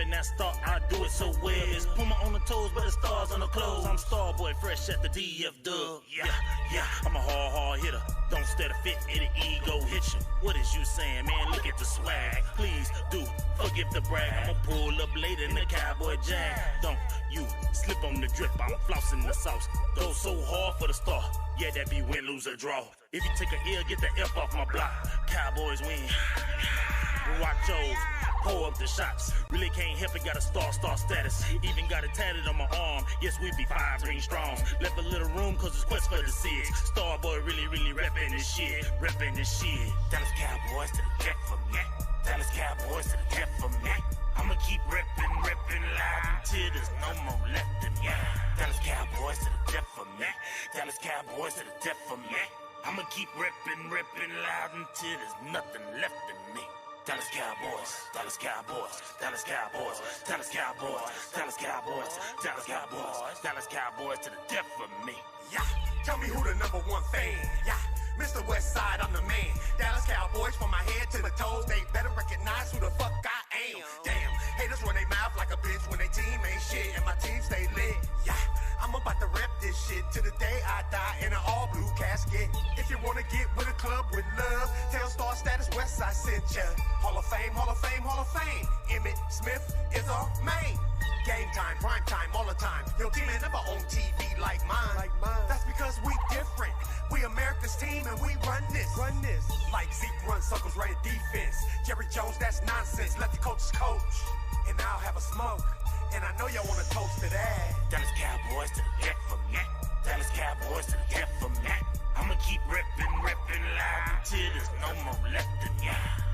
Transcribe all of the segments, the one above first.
reppin' that star, I do it so well. It's Puma on the toes, but the stars on the clothes. I'm Starboy, fresh at the DF Dub. Yeah, I'm a hard hitter. Don't stare to fit, it'll ego hit you. What is you saying, man? Look at the swag. Please do forgive the brag. I'ma pull up later in the Cowboy jag. Don't you slip on the drip, I'm flossing the sauce. Go so hard for the star. Yeah, that be win, lose, or draw. If you take a L, get the F off my block. Cowboys win. Guachos, pour up the shots. Really can't help it, got a star status. Even got it tatted on my arm. Yes, we be 5 green strongs. Left a little room cause it's quest for the 6. Starboy really reppin' this shit. Dallas Cowboys to the death for me. Dallas Cowboys to the death for me. I'ma keep reppin' loud until there's no more left in me. Dallas Cowboys to the death for me. Dallas Cowboys to the death for me. I'ma keep reppin' loud until there's nothing left in me. Dallas Cowboys, Dallas Cowboys, Dallas Cowboys, Dallas Cowboys, Dallas Cowboys, Dallas Cowboys, Dallas Cowboys to the death for me. Yeah, tell me who the #1 fan. Yeah, Mr. Westside, I'm the man. Dallas Cowboys from my head to the toes. They better recognize who the fuck I am. Damn, haters run their mouth like a bitch when they team ain't shit and my team stay lit. Yeah, I'm about to rep this shit to the day I die in an all blue casket. If you wanna get with a club with love, tell Star Status Westside sent ya. Hall of Fame, Hall of Fame, Hall of Fame. Emmett Smith is our main. Game time, prime time, all the time. Your team ain't never on TV like mine. That's because we different. We America's team and we run this. Like Zeke runs circles right at defense. Jerry Jones, that's nonsense. Let the coaches coach. And I'll have a smoke. And I know y'all wanna toast to that. Dallas Cowboys to the death for me. Dallas Cowboys to the death for me. I'ma keep reppin' loud until there's no more left in me.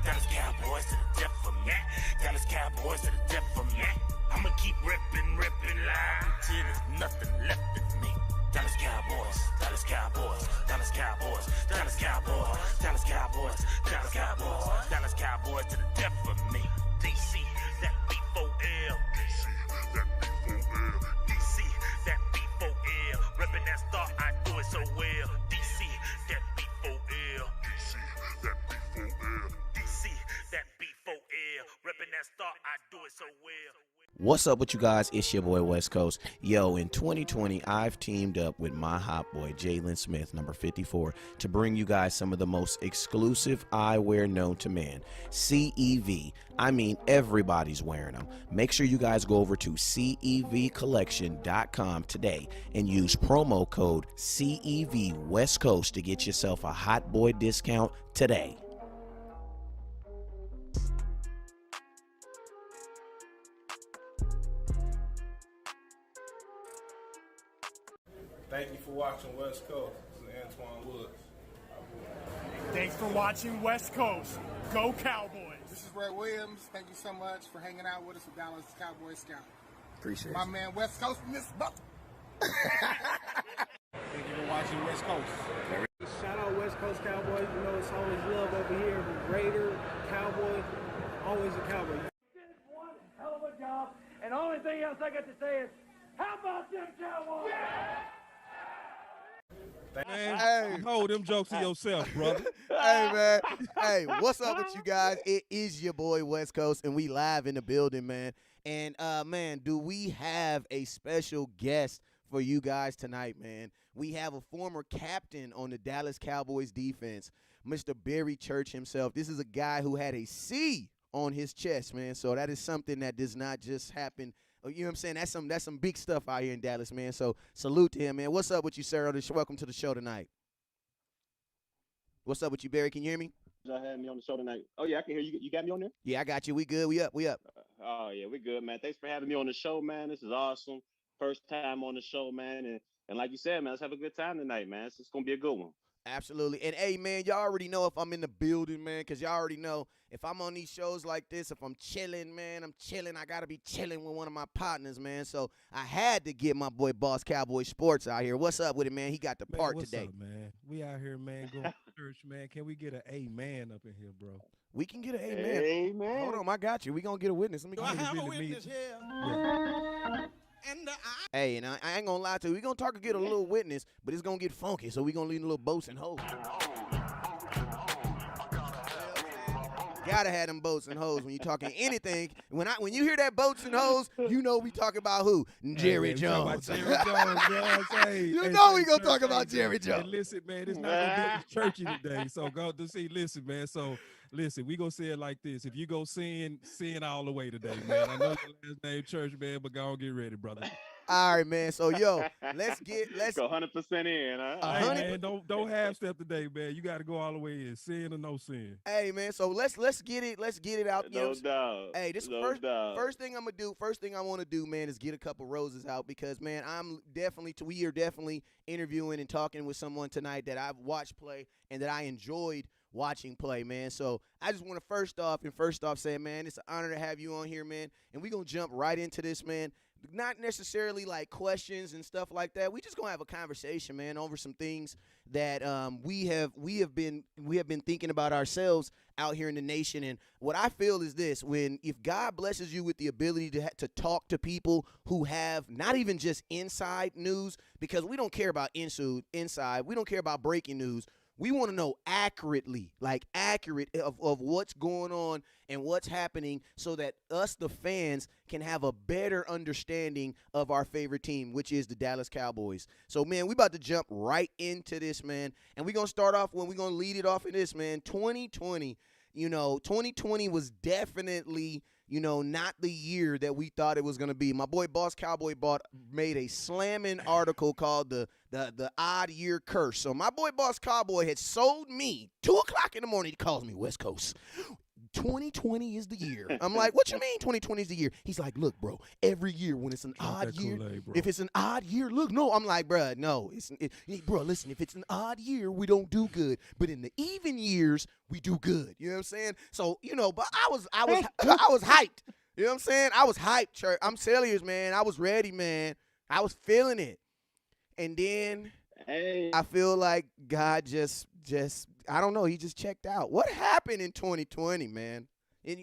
Dallas Cowboys to the death for me. Dallas Cowboys to the death for me. I'ma keep reppin' loud until there's nothing left in me. Dallas Cowboys, Dallas Cowboys, Dallas Cowboys, Dallas Cowboys, Dallas Cowboys, Dallas Cowboys, Dallas Cowboys to the death for me. DC, that B4L. DC, that B4L. DC, that B4L. Reppin' that star, I do it so well. DC, that B4L. DC, that B4L. DC, that B4L. Reppin' that star, I do it so well. What's up with you guys? It's your boy West Coast. Yo, in 2020, I've teamed up with my hot boy, Jalen Smith, number 54, to bring you guys some of the most exclusive eyewear known to man. CEV. I mean, everybody's wearing them. Make sure you guys go over to CEVcollection.com today and use promo code CEV West Coast to get yourself a hot boy discount today. Thank you for watching West Coast. This is Antoine Woods. Thanks for watching West Coast. Go Cowboys. This is Ray Williams. Thank you so much for hanging out with us with Dallas Cowboy Scout. Appreciate My you. man West Coast in this buck. Thank you for watching West Coast. Shout out West Coast Cowboys. You know it's always love over here. Raider, Cowboy, always a Cowboy. Did one hell of a job, and the only thing else I got to say is, how about them Cowboys? Yeah! Man, hey, hold them jokes to yourself, brother. Hey, man. Hey, what's up with you guys? It is your boy West Coast, and we live in the building, man. And, man, do we have a special guest for you guys tonight, man? We have a former captain on the Dallas Cowboys defense, Mr. Barry Church himself. This is a guy who had a C on his chest, man. So that is something that does not just happen. You know what I'm saying? That's some big stuff out here in Dallas, man. So salute to him, man. What's up with you, sir? Welcome to the show tonight. What's up with you, Barry? Can you hear me? Y'all had me on the show tonight. Oh, yeah, I can hear you. You got me on there? Yeah, I got you. We good. We up. Oh, yeah, we good, man. Thanks for having me on the show, man. This is awesome. First time on the show, man. And like you said, man, let's have a good time tonight, man. It's going to be a good one. Absolutely. And, hey, man, y'all already know if I'm in the building, man, because y'all already know if I'm on these shows like this, if I'm chilling, man, I'm chilling. I got to be chilling with one of my partners, man. So I had to get my boy Boss Cowboy Sports out here. What's up with it, man? He got the part what's today. Up, man? We out here, man, going to church, man. Can we get an amen up in here, bro? We can get an amen. Amen. Hold on, I got you. We going to get a witness. Let me I get have a a witness here. Yeah. Hey, and I ain't gonna lie to you. We gonna talk and get a little witness, but it's gonna get funky. So we gonna leave a little boats and hoes. gotta have them boats and hoes when you talking anything. When you hear that boats and hoes, you know we talking about who? Jerry Jones. Jerry Jones, you know we gonna talk about Jerry Jones. And listen, man, it's not gonna get as churchy today. So go to see. Listen, man. So listen, we gonna say it like this: if you go sin all the way today, man. I know your last name Church, man, but go on, get ready, brother. All right, man. So yo, let's go 100% in, huh? Hey, man, don't half step today, man. You got to go all the way in, sin or no sin. Hey, man. So let's get it out. No doubt. Hey, this first thing I'm gonna do. First thing I want to do, man, is get a couple roses out because, man, we are definitely interviewing and talking with someone tonight that I've watched play and that I enjoyed watching play, man. So I just want to first off say, man, it's an honor to have you on here, man. And we're gonna jump right into this, man. Not necessarily like questions and stuff like that. We just gonna have a conversation, man, over some things that we have been thinking about ourselves out here in the nation. And what I feel is this: if God blesses you with the ability to talk to people who have not even just inside news, because we don't care about inside, we don't care about breaking news. We want to know accurate of what's going on and what's happening so that us, the fans, can have a better understanding of our favorite team, which is the Dallas Cowboys. So, man, we about to jump right into this, man. And we're going to start off we're going to lead it off in this, man. 2020 was definitely, not the year that we thought it was going to be. My boy Boss Cowboy made a slamming article called the odd year curse. So my boy Boss Cowboy had sold me 2:00 in the morning. He calls me West Coast. 2020 is the year. I'm like, what you mean 2020 is the year? He's like, look, bro, every year when it's an odd year, if it's an odd year, look, no. I'm like, bro, no. Bro, listen, if it's an odd year, we don't do good. But in the even years, we do good. You know what I'm saying? So, but I was hyped. You know what I'm saying? I was hyped, church. I'm serious, man. I was ready, man. I was feeling it. And then I feel like God just I don't know. He just checked out. What happened in 2020, man? Can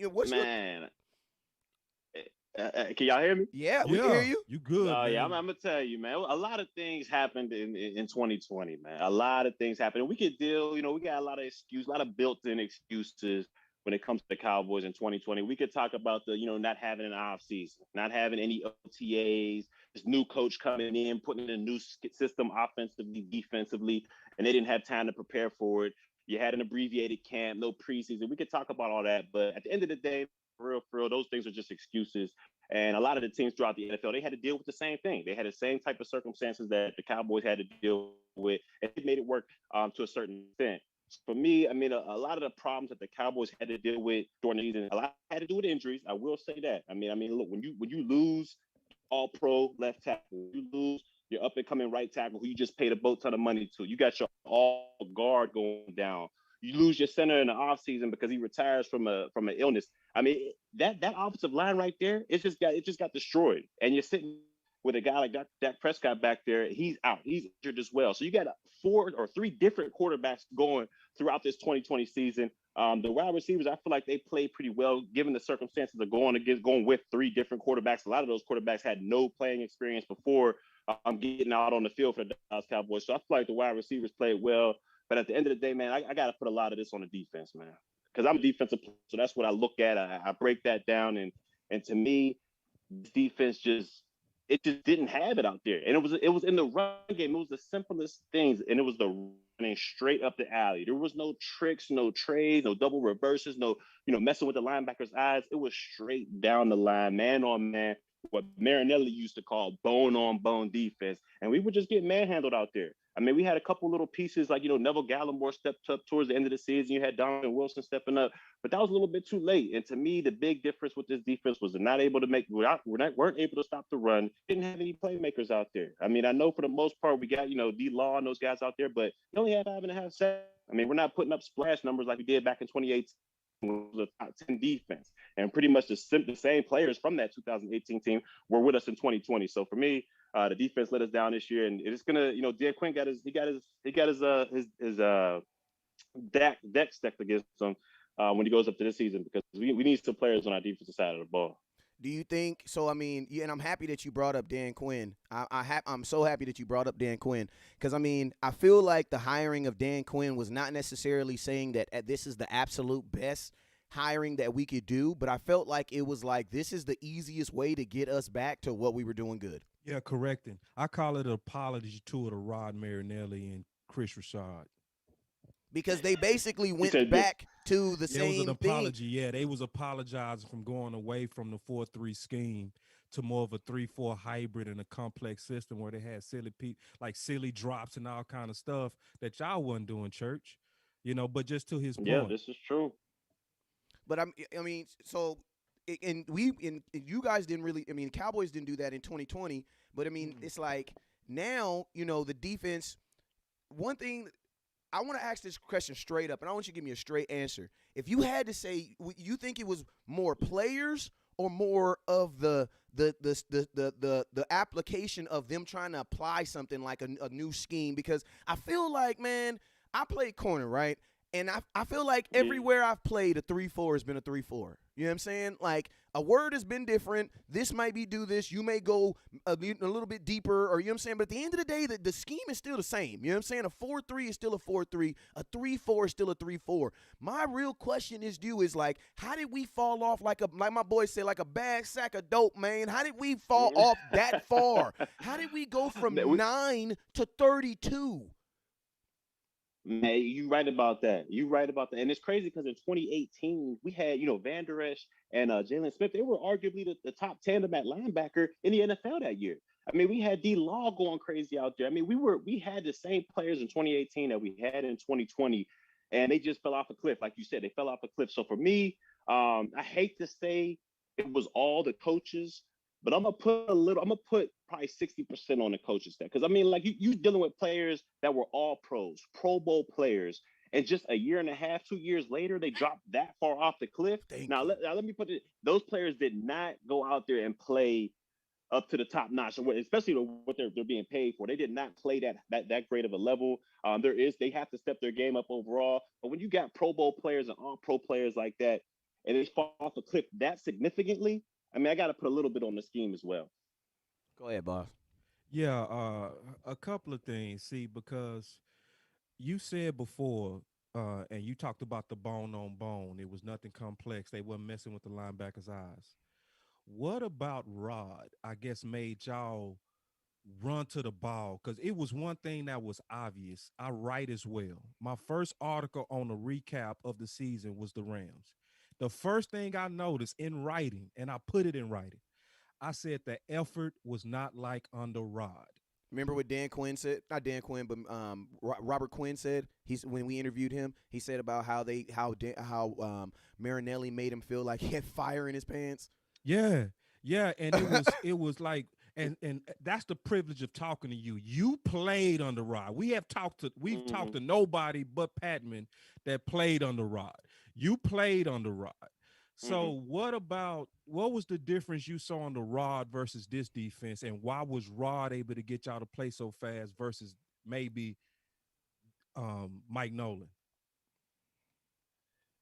y'all hear me? Yeah, we can hear you. You good? Yeah, I'm gonna tell you, man. A lot of things happened in 2020, man. A lot of things happened. We could deal. We got a lot of built-in excuses when it comes to the Cowboys in 2020. We could talk about the, not having an off season, not having any OTAs, this new coach coming in, putting in a new system offensively, defensively, and they didn't have time to prepare for it. You had an abbreviated camp, no preseason. We could talk about all that, but at the end of the day, for real, those things are just excuses. And a lot of the teams throughout the NFL, they had to deal with the same thing. They had the same type of circumstances that the Cowboys had to deal with, and it made it work to a certain extent. For me, a lot of the problems that the Cowboys had to deal with during the season, a lot had to do with injuries. I will say that. Look, when you lose all-pro left tackle, you lose your up-and-coming right tackle who you just paid a boat ton of money to. You got your all-guard going down. You lose your center in the offseason because he retires from an illness. That offensive line right there, it just got destroyed. And you're sitting with a guy like Dak Prescott back there. He's out. He's injured as well. So you got 4 or 3 different quarterbacks going throughout this 2020 season. The wide receivers, I feel like they played pretty well given the circumstances of going with 3 different quarterbacks. A lot of those quarterbacks had no playing experience before getting out on the field for the Dallas Cowboys. So I feel like the wide receivers played well. But at the end of the day, man, I got to put a lot of this on the defense, man, because I'm a defensive player. So that's what I look at. I break that down. And to me, defense just didn't have it out there. And it was in the run game. It was the simplest things. And it was the running straight up the alley. There was no tricks, no trades, no double reverses, no, messing with the linebacker's eyes. It was straight down the line, man on man, what Marinelli used to call bone on bone defense. And we were just getting manhandled out there. We had a couple little pieces like, Neville Gallimore stepped up towards the end of the season. You had Donovan Wilson stepping up, but that was a little bit too late. And to me, the big difference with this defense was weren't able to stop the run. Didn't have any playmakers out there. I know for the most part we got, D-Law and those guys out there, but they only had 5.5 sacks. We're not putting up splash numbers like we did back in 2018. Was a top 10 defense, and pretty much the same players from that 2018 team were with us in 2020. So for me, the defense let us down this year, and it's gonna, Dan Quinn got his deck stacked against him when he goes up to this season, because we need some players on our defensive side of the ball. Do you think so? And I'm happy that you brought up Dan Quinn. I'm so happy that you brought up Dan Quinn because I feel like the hiring of Dan Quinn was not necessarily saying that this is the absolute best hiring that we could do, but I felt like it was like this is the easiest way to get us back to what we were doing good. Yeah, correcting. I call it an apology tour to Rod Marinelli and Chris Rashad. Because they basically He went said, back to the There was an same thing. apology. Yeah, they was apologizing from going away from the 4-3 scheme to more of a 3-4 hybrid and a complex system where they had like silly drops and all kind of stuff that y'all wasn't doing, church. But just to his yeah, point. this is true. But I mean, so and you guys didn't really. I mean, Cowboys didn't do that in 2020. But I mean, it's like now the defense. One thing I want to ask this question straight up, and I want you to give me a straight answer. If you had to say, you think it was more players or more of the application of them trying to apply something like a new scheme? Because I feel like, man, I played corner, right? And I feel like everywhere I've played, a 3-4 has been a 3-4. You know what I'm saying? Like, a word has been different. This might be do this. You may go a little bit deeper, or you know what I'm saying? But at the end of the day, the scheme is still the same. You know what I'm saying? A 4-3 is still a 4-3. A 3-4 is still a 3-4. My real question is like, how did we fall off like my boys say, like a bad sack of dope, man? How did we fall off that far? How did we go from 9 to 32? Man, you right about that. You right about that. And it's crazy because in 2018, we had, Van Der Esch and Jalen Smith. They were arguably the top tandem at linebacker in the NFL that year. I mean, we had D Law going crazy out there. I mean, we had the same players in 2018 that we had in 2020, and they just fell off a cliff. Like you said, they fell off a cliff. So for me, I hate to say it was all the coaches, but I'm gonna put probably 60% on the coaching staff. Because I mean, like you dealing with players that were all pros, Pro Bowl players, and just a year and a half, 2 years later, they dropped that far off the cliff. Now let me put it: those players did not go out there and play up to the top notch, especially what they're being paid for. They did not play that great of a level. They have to step their game up overall. But when you got Pro Bowl players and all pro players like that, and they fall off a cliff that significantly, I mean, I got to put a little bit on the scheme as well. Go ahead, boss. Yeah, a couple of things. See, because you said before, and you talked about the bone on bone. It was nothing complex. They weren't messing with the linebackers' eyes. What about Rod? I guess made y'all run to the ball, because it was one thing that was obvious. I write as well. My first article on the recap of the season was the Rams. The first thing I noticed in writing, and I put it in writing, I said the effort was not like under Rod. Remember what Dan Quinn said? Not Dan Quinn, but Robert Quinn said. When we interviewed him, he said about how Marinelli made him feel like he had fire in his pants. Yeah, and it was like, and that's the privilege of talking to you. You played under Rod. We've talked to nobody but Patman that played under Rod. You played under Rod. So what was the difference you saw on the Rod versus this defense, and why was Rod able to get y'all to play so fast versus maybe Mike Nolan?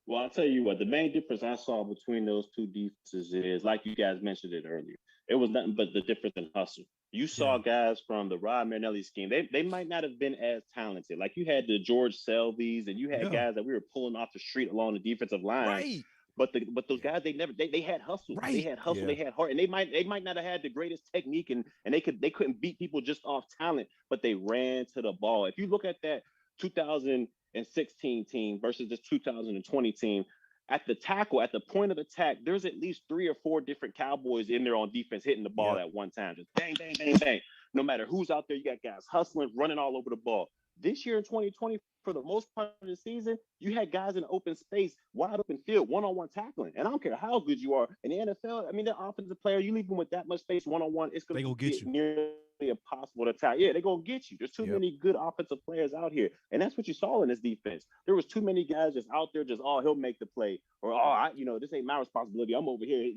Well, I'll tell you what, the main difference I saw between those two defenses is, like you guys mentioned it earlier, it was nothing but the difference in hustle. You saw guys from the Rod Marinelli scheme. They might not have been as talented. Like you had the George Selby's, and you had guys that we were pulling off the street along the defensive line. Right. But those guys, they had hustle. Right. They had hustle. They had heart, and they might not have had the greatest technique, and they couldn't beat people just off talent, but they ran to the ball. If you look at that 2016 team versus this 2020 team, at the tackle, at the point of attack, there's at least 3 or 4 different Cowboys in there on defense hitting the ball at one time. Just bang, bang, bang, bang. No matter who's out there, you got guys hustling, running all over the ball. This year in 2020, for the most part of the season, you had guys in open space, wide open field, one-on-one tackling. And I don't care how good you are in the NFL. I mean, the offensive player, you leave them with that much space one-on-one, it's going to get nearly impossible to tackle. Yeah, they're going to get you. There's too many good offensive players out here. And that's what you saw in this defense. There was too many guys just out there he'll make the play. Or, this ain't my responsibility. I'm over here.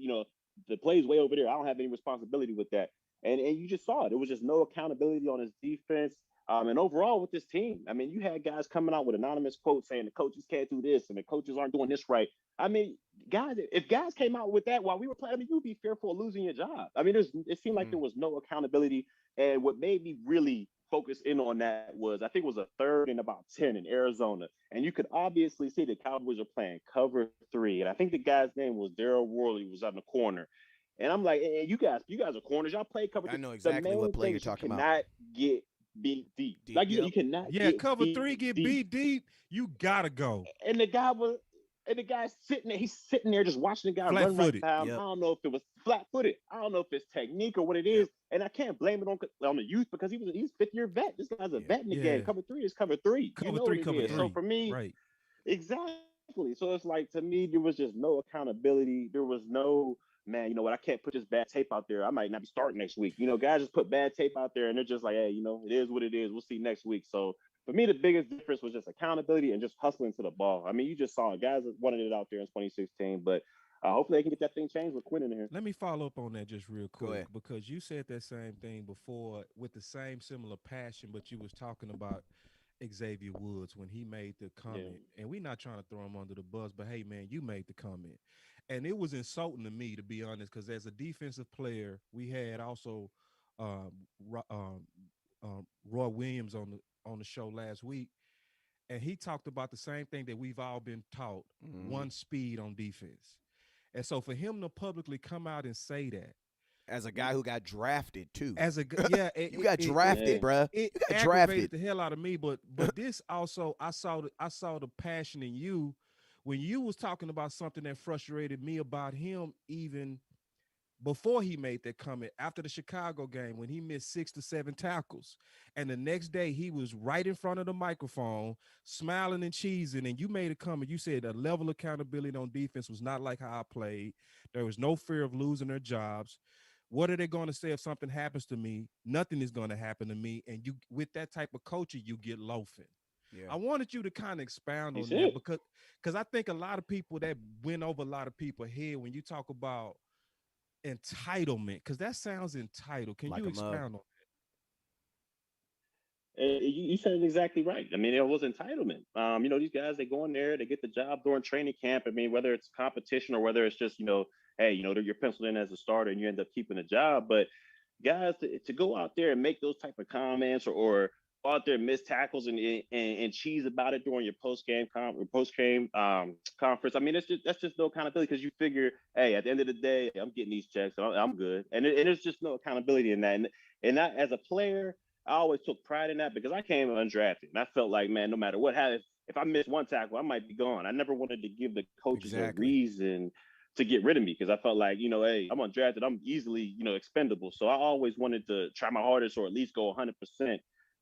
The play's way over there. I don't have any responsibility with that. And you just saw it. There was just no accountability on his defense. And overall with this team, I mean, you had guys coming out with anonymous quotes saying the coaches can't do this and the coaches aren't doing this right. I mean, guys, if guys came out with that while we were playing, I mean, you'd be fearful of losing your job. I mean, it seemed like there was no accountability. And what made me really focus in on that was, I think it was a 3rd and about 10 in Arizona. And you could obviously see the Cowboys are playing cover 3. And I think the guy's name was Daryl Worley, was on the corner. And I'm like, hey, you guys are corners. Y'all play cover 3. I know exactly The what main play thing you're is you talking about. cannot get beat deep. Like you cannot Yeah, get cover 3 beat get deep. beat deep. You gotta go. And the guy's sitting there. He's sitting there just watching the guy run right Flat-footed. by him. I don't know if it was flat-footed. I don't know if it's technique or what it is. And I can't blame it on the youth because he's 5th-year vet. This guy's a vet in the game. Cover 3 is cover 3. Cover 3, cover 3. So for me, right. Exactly. So it's like, to me, there was just no accountability. There was no, man, you know what? I can't put this bad tape out there. I might not be starting next week. You know, guys just put bad tape out there and they're just like, hey, you know, it is what it is. We'll see next week. So for me, the biggest difference was just accountability and just hustling to the ball. I mean, you just saw it. Guys wanted it out there in 2016, but hopefully they can get that thing changed with Quinn in here. Let me follow up on that just real Go quick ahead. because you said that same thing before with the same similar passion, but you was talking about Xavier Woods when he made the comment. And we're not trying to throw him under the bus, but hey, man, you made the comment. And it was insulting to me, to be honest, because as a defensive player, we had also Roy Williams on the show last week, and he talked about the same thing that we've all been taught: one speed on defense. And so for him to publicly come out and say that, as a guy who got drafted too, you got drafted, bruh. It You got aggravated drafted. the hell out of me, but this also, I saw the passion in you when you was talking about something that frustrated me about him even before he made that comment after the Chicago game when he missed 6 to 7 tackles. And the next day he was right in front of the microphone, smiling and cheesing. And you made a comment. You said the level of accountability on defense was not like how I played. There was no fear of losing their jobs. What are they going to say if something happens to me? Nothing is going to happen to me. And you, with that type of coaching, you get loafing. Yeah. I wanted you to kind of expound on that because I think a lot of people that went over a lot of people's head when you talk about entitlement, because that sounds entitled. Can you expound on that? You said it exactly right. I mean, it was entitlement. You know, these guys, they go in there, they get the job during training camp. I mean, whether it's competition or whether it's just, you know, hey, you know, you're penciled in as a starter and you end up keeping a job. But guys, to go out there and make those type of comments or go out there and miss tackles and cheese about it during your post-game conference. I mean, that's just no accountability because you figure, hey, at the end of the day, I'm getting these checks. I'm good. And there's just no accountability in that. And I, as a player, I always took pride in that because I came undrafted. And I felt like, man, no matter what happens, if I miss one tackle, I might be gone. I never wanted to give the coaches a reason to get rid of me because I felt like, you know, hey, I'm undrafted. I'm easily, you know, expendable. So I always wanted to try my hardest or at least go 100%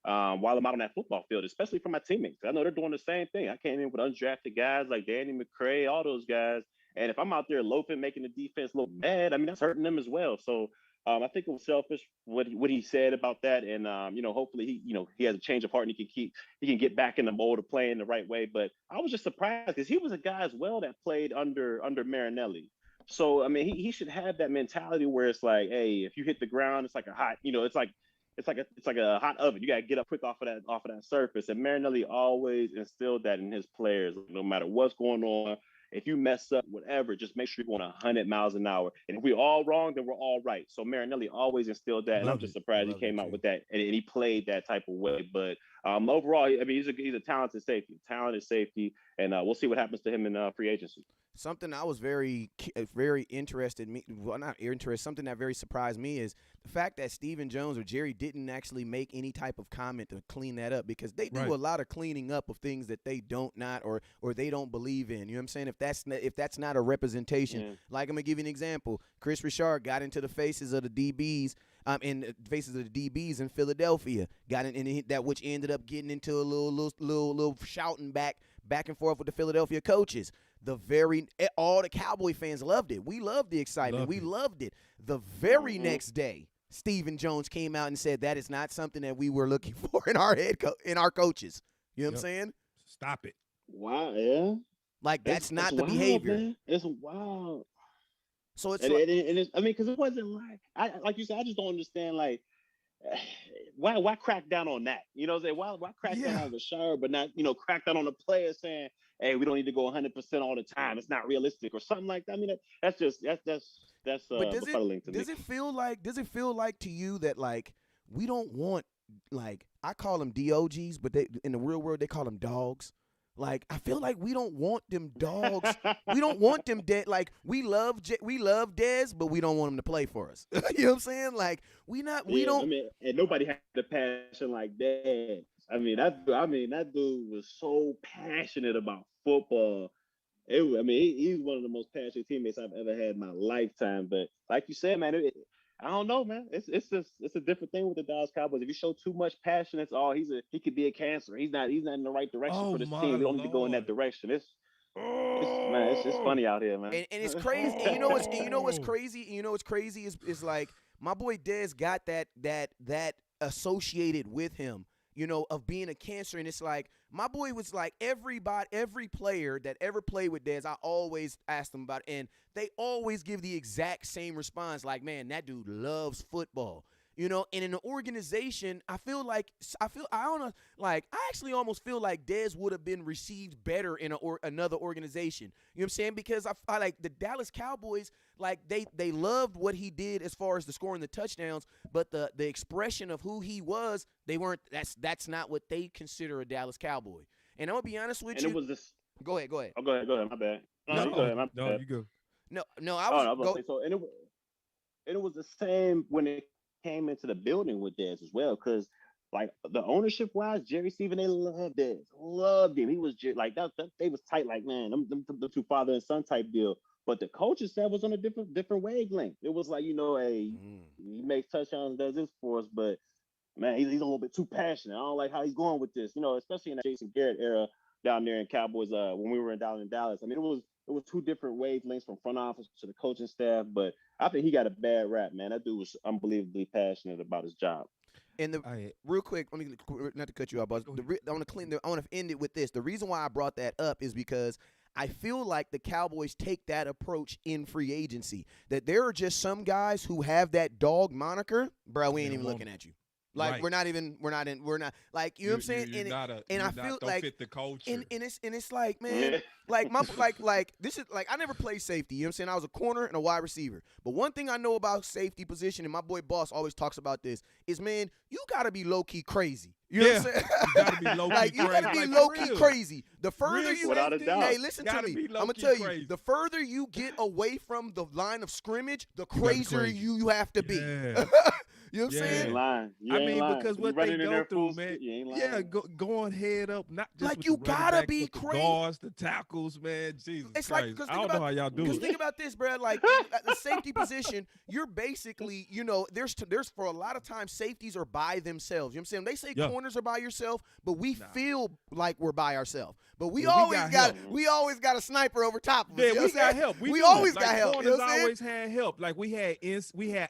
while I'm out on that football field, especially for my teammates. I know they're doing the same thing. I came in with undrafted guys like Danny McCray, all those guys. And if I'm out there loafing, making the defense look bad, I mean, that's hurting them as well. So I think it was selfish what he said about that. And, you know, hopefully he has a change of heart and he can get back in the mold of playing the right way. But I was just surprised because he was a guy as well that played under Marinelli. So, I mean, he should have that mentality where it's like, hey, if you hit the ground, it's like a hot, you know, it's like a hot oven. You got to get up quick off of that surface. And Marinelli always instilled that in his players, no matter what's going on. If you mess up, whatever, just make sure you're going 100 miles an hour. And if we're all wrong, then we're all right. So Marinelli always instilled that, and I'm just surprised he came out with that and he played that type of way. But overall, I mean, he's a talented safety, and we'll see what happens to him in free agency. Something I was very interested something that very surprised me is the fact that Stephen Jones or Jerry didn't actually make any type of comment to clean that up because they do a lot of cleaning up of things that they don't or they don't believe in. You know what I'm saying? If that's not a representation, like I'm gonna give you an example. Chris Richard got into the faces of the DBs. In the faces of the DBs in Philadelphia, got in that which ended up getting into a little shouting back and forth with the Philadelphia coaches. All the Cowboy fans loved it. We loved the excitement. We loved it. The very next day, Stephen Jones came out and said that is not something that we were looking for in our coaches. You know what I'm saying? Stop it. Wow, yeah. Like that's not the behavior. Man. It's wild. So it's I mean, because it wasn't like you said. I just don't understand why crack down on that? You know what I'm saying? Why crack down on the shower, but not crack down on the player saying, hey, we don't need to go 100% all the time. It's not realistic or something like that. I mean, that's befuddling to me. Does it feel like to you that like we don't want like I call them DOGs, but they in the real world they call them dogs. Like I feel like we don't want them dogs. We don't want them dead. Like we love Dez, but we don't want him to play for us. You know what I'm saying? Like we don't. I mean, and nobody had the passion like that. That dude was so passionate about football. He's one of the most passionate teammates I've ever had in my lifetime. But like you said, man, I don't know, man. It's a different thing with the Dallas Cowboys. If you show too much passion, he could be a cancer. He's not in the right direction for this team. We don't need to go in that direction. It's funny out here, man. And it's crazy. And you know what's crazy? And you know what's crazy is like my boy Dez got that associated with him, of being a cancer. And it's like my boy was like every player that ever played with Dez, I always asked them about it, and they always give the exact same response. Like, man, that dude loves football. And in an organization, I actually almost feel like Dez would have been received better in another organization. You know what I'm saying? Because I like the Dallas Cowboys, like they loved what he did as far as the scoring the touchdowns, but the expression of who he was, they weren't. That's not what they consider a Dallas Cowboy. And I'm gonna be honest with you. It was this. Go ahead. Oh, go ahead. My bad. No, go ahead. My bad. you go. No. I was about to say so. And it was the same when it came into the building with Dez as well, because like the ownership wise, Jerry Stephen, they loved him. He was like that. They was tight, like man, them two father and son type deal. But the coaching staff was on a different wavelength. It was like he makes touchdowns, does this for us, but man, he's a little bit too passionate. I don't like how he's going with this, especially in that Jason Garrett era down there in Cowboys when we were down in Dallas. I mean, it was two different wavelengths from front office to the coaching staff, but I think he got a bad rap, man. That dude was unbelievably passionate about his job. And real quick, let me not to cut you off, but I want to end it with this. The reason why I brought that up is because I feel like the Cowboys take that approach in free agency. That there are just some guys who have that dog moniker, bro. We ain't even looking at you. Like we're not like, you know what I'm saying? I feel like fit the culture. And it's like, man, like this is like I never played safety, you know what I'm saying? I was a corner and a wide receiver. But one thing I know about safety position, and my boy Boss always talks about this, is man, you gotta be low key crazy. You know what I'm saying? You gotta be low key like, you gotta be low key crazy. The further hey, listen to me. I'm gonna tell you, the further you get away from the line of scrimmage, the crazier you have to be. Yeah. You know what I'm saying? Because what they go through, man. Going head up, not just like with you the gotta back, be but the crazy. guards, the tackles, man. Jesus it's Christ. Like, I don't know how y'all do it. Because think about this, bro. Like at the safety position, you're basically, there's for a lot of times safeties are by themselves. You know what I'm saying? They say corners are by yourself, but we feel like we're by ourselves. But we always got a sniper over top of us. Yeah, we got help. We always got help. Corners always had help. Like we had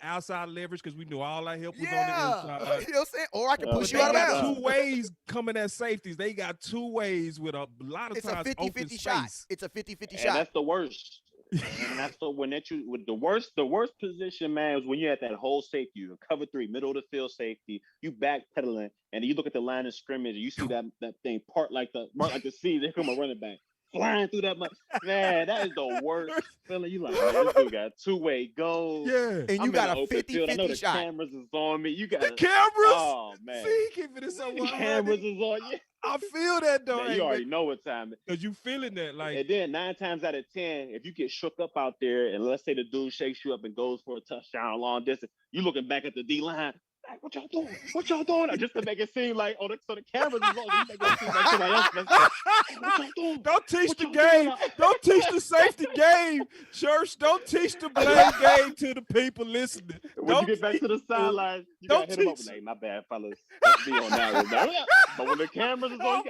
outside leverage because we knew all our help was on the inside. You know what I'm saying? Or I can push you out of bounds. They got two ways coming at safeties. They got two ways with a lot of times open open space. shot. It's a 50-50 and shot. That's the worst. And that's the worst position, man, is when you're at that whole safety, you cover 3, middle of the field safety, you backpedaling, and you look at the line of scrimmage, and you see that thing part like the sea. There come a running back flying through that much. Man, that is the worst feeling. You like, man, this dude got 2-way goals. Yeah, and you got a 50-50 I know the shot. cameras is on me. You got the cameras. Oh man, see, keeping it so the cameras is on you. I feel that though. Man, you already know what time it is. Because you feeling that, like. And then 9 times out of 10, if you get shook up out there, and let's say the dude shakes you up and goes for a touchdown long distance, you looking back at the D line. Like, what y'all doing? What y'all doing? Just to make it seem like, so the cameras is on. You make it seem like somebody else. What y'all doing? Don't teach the game. Don't teach the safety game, church. Don't teach the blame game to the people listening. When you get back to the sideline, you gotta hit them up. Like, my bad, fellas. Let's be on that one. But when the cameras is on,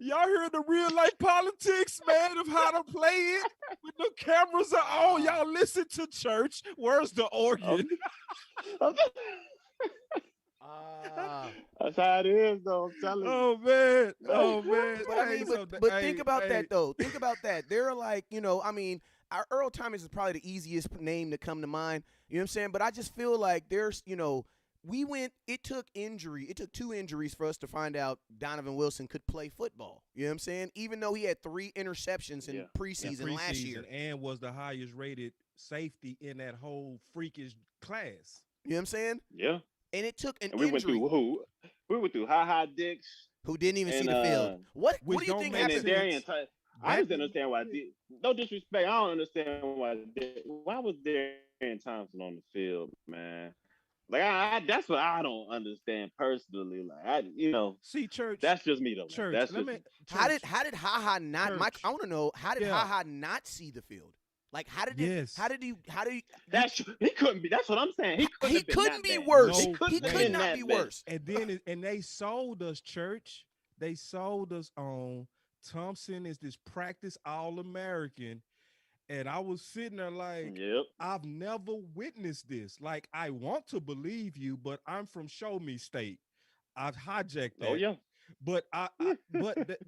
y'all hear the real life politics, man, of how to play it. When the cameras are on, y'all listen to church. Where's the organ? That's how it is, though. I'm telling you. Oh man. But I mean, think about that though. Think about that. They're like, our Earl Thomas is probably the easiest name to come to mind. You know what I'm saying? But I just feel like there's, it took 2 injuries for us to find out Donovan Wilson could play football. You know what I'm saying? Even though he had 3 interceptions in preseason last year. And was the highest rated safety in that whole freakish class. You know what I'm saying? Yeah. And it took an injury. We went through who? We went through Ha Dicks who didn't even see and the field. What Which do you don't think make and happened? then sense. Darian. I That just didn't understand why. No disrespect, I don't understand why was Darian Thompson on the field, man. Like that's what I don't understand personally. Like see church, that's just me though, man. church. That's Let just me me. church, How did Ha not? Mike, church. I want to know how did Yeah. Ha not see the field? Like how did Yes. He couldn't be. That's what I'm saying. He couldn't he have been couldn't that be bad. worse. No He have could been not that be bad. worse. And they sold us, church. They sold us on Thompson is this practice All-American. And I was sitting there like, Yep. I've never witnessed this. Like, I want to believe you, but I'm from Show Me State. I've hijacked that. Oh yeah. But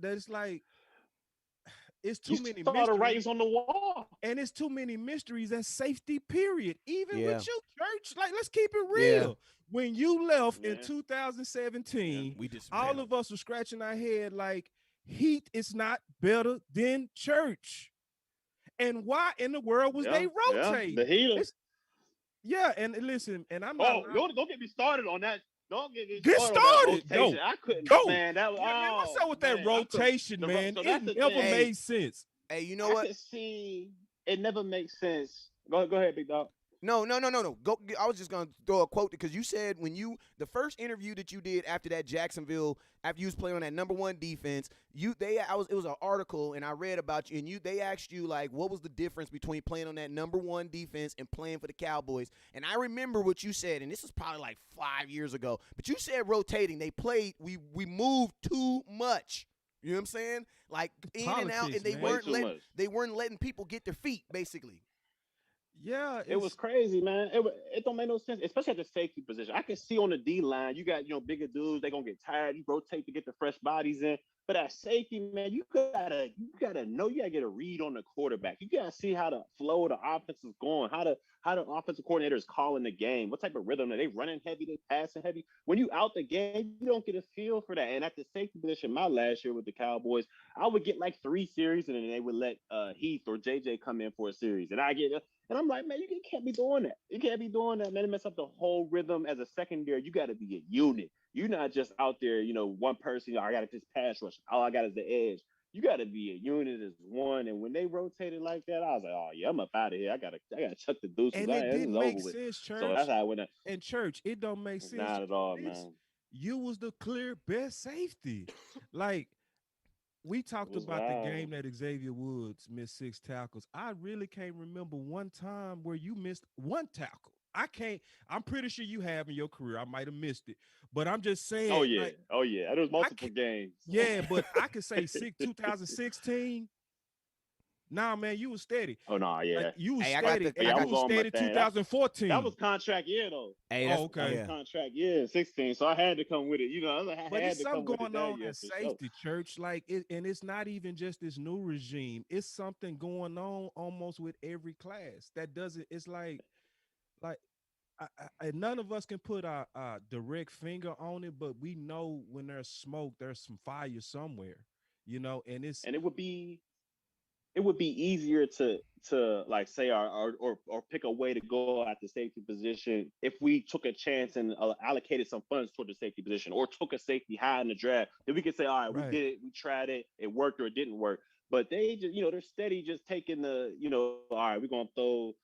that's like, it's You too many saw the mysteries. writings on the wall. And it's too many mysteries at safety, period. Even Yeah. with you, church. Like, let's keep it Yeah. real. When you left in Yeah. 2017, We just all of us were scratching our head like, Heat is not better than church. And why in the world was they rotating? The Heat. Yeah, and listen, and I'm Oh, not. don't get me started on that. Don't get me Get started. On that started. Go. rotation. I couldn't. Go. Man, that was. Man, what's Oh, up with that man, I couldn't- rotation, the ro- man? so that's It the never thing. made sense. Hey, you know I what? could see it never makes sense. Go ahead, big dog. No. Go. I was just gonna throw a quote because you said when the first interview that you did after that Jacksonville, after you was playing on that #1 defense, it was an article and I read about you and they asked you like what was the difference between playing on that #1 defense and playing for the Cowboys, and I remember what you said, and this was probably like 5 years ago, but you said rotating. They played. We moved too much. You know what I'm saying? Like in and out, and they weren't letting people get their feet basically. Yeah, It was crazy, man. It don't make no sense, especially at the safety position. I can see on the D line, you got bigger dudes. They gonna get tired. You rotate to get the fresh bodies in. But at safety, man, you gotta know. You gotta get a read on the quarterback. You gotta see how the flow of the offense is going. How the offensive coordinator is calling the game. What type of rhythm are they running heavy? They passing heavy. When you out the game, you don't get a feel for that. And at the safety position, my last year with the Cowboys, I would get like 3 series, and then they would let Heath or JJ come in for a series, and I get. And I'm like, man, you can't be doing that. You can't be doing that, man. It mess up the whole rhythm as a secondary. You got to be a unit. You're not just out there, one person. I got to just pass rush. All I got is the edge. You got to be a unit as one. And when they rotated like that, I was like, oh yeah, I'm up out of here. I gotta chuck the deuces. And it didn't make sense, church. So that's how I went up. And church, it don't make sense. Not at all, man. You was the clear best safety. Like, we talked about the game that Xavier Woods missed 6 tackles. I really can't remember one time where you missed 1 tackle. I'm pretty sure you have in your career. I might have missed it. But I'm just saying. Oh, yeah. There was multiple games. Yeah, but I could say 2016. Nah, man, you was steady. Oh, no, yeah. Like, you was steady. You was steady 2014. That was contract year, though. Hey, okay. That was contract year, 16. So I had to come with it. But it's something going on in safety, church. Like, and it's not even just this new regime. It's something going on almost with every class. That doesn't. It's like none of us can put our direct finger on it, but we know when there's smoke, there's some fire somewhere. And it would be easier to like say or pick a way to go at the safety position if we took a chance and allocated some funds toward the safety position or took a safety high in the draft. Then we could say, all right, we did it, we tried it, it worked or it didn't work. But they just, they're steady just taking the, all right, we're gonna throw,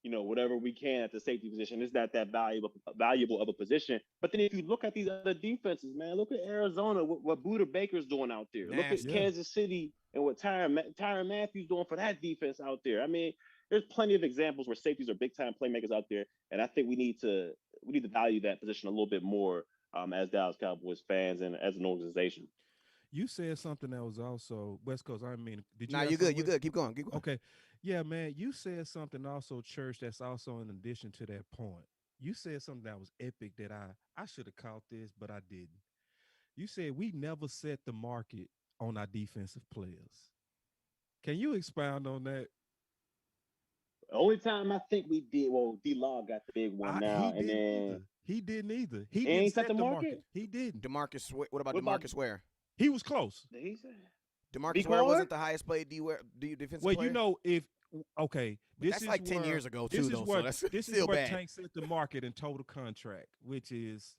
whatever we can at the safety position. It's not that valuable of a position. But then if you look at these other defenses, man, look at Arizona, what Buda Baker's doing out there. Look at Kansas City and what Tyrann Matthews doing for that defense out there. I mean, there's plenty of examples where safeties are big time playmakers out there, and I think we need to value that position a little bit more as Dallas Cowboys fans and as an organization. You said something that was also West Coast. I mean, did you? Nah, you're good. You're good. Keep going. Okay. Yeah, man. You said something also, church, that's also in addition to that point. You said something that was epic that I should have caught this, but I didn't. You said we never set the market on our defensive players. Can you expound on that? The only time I think we did, well, D-Log got the big one now, and then he didn't either. He didn't set the market. He didn't. What about DeMarcus Ware? He was close. Did he say? DeMarcus Ware wasn't the highest paid defensive player? Well, That's like 10 years ago, too, this is where Tank set the market in total contract, which is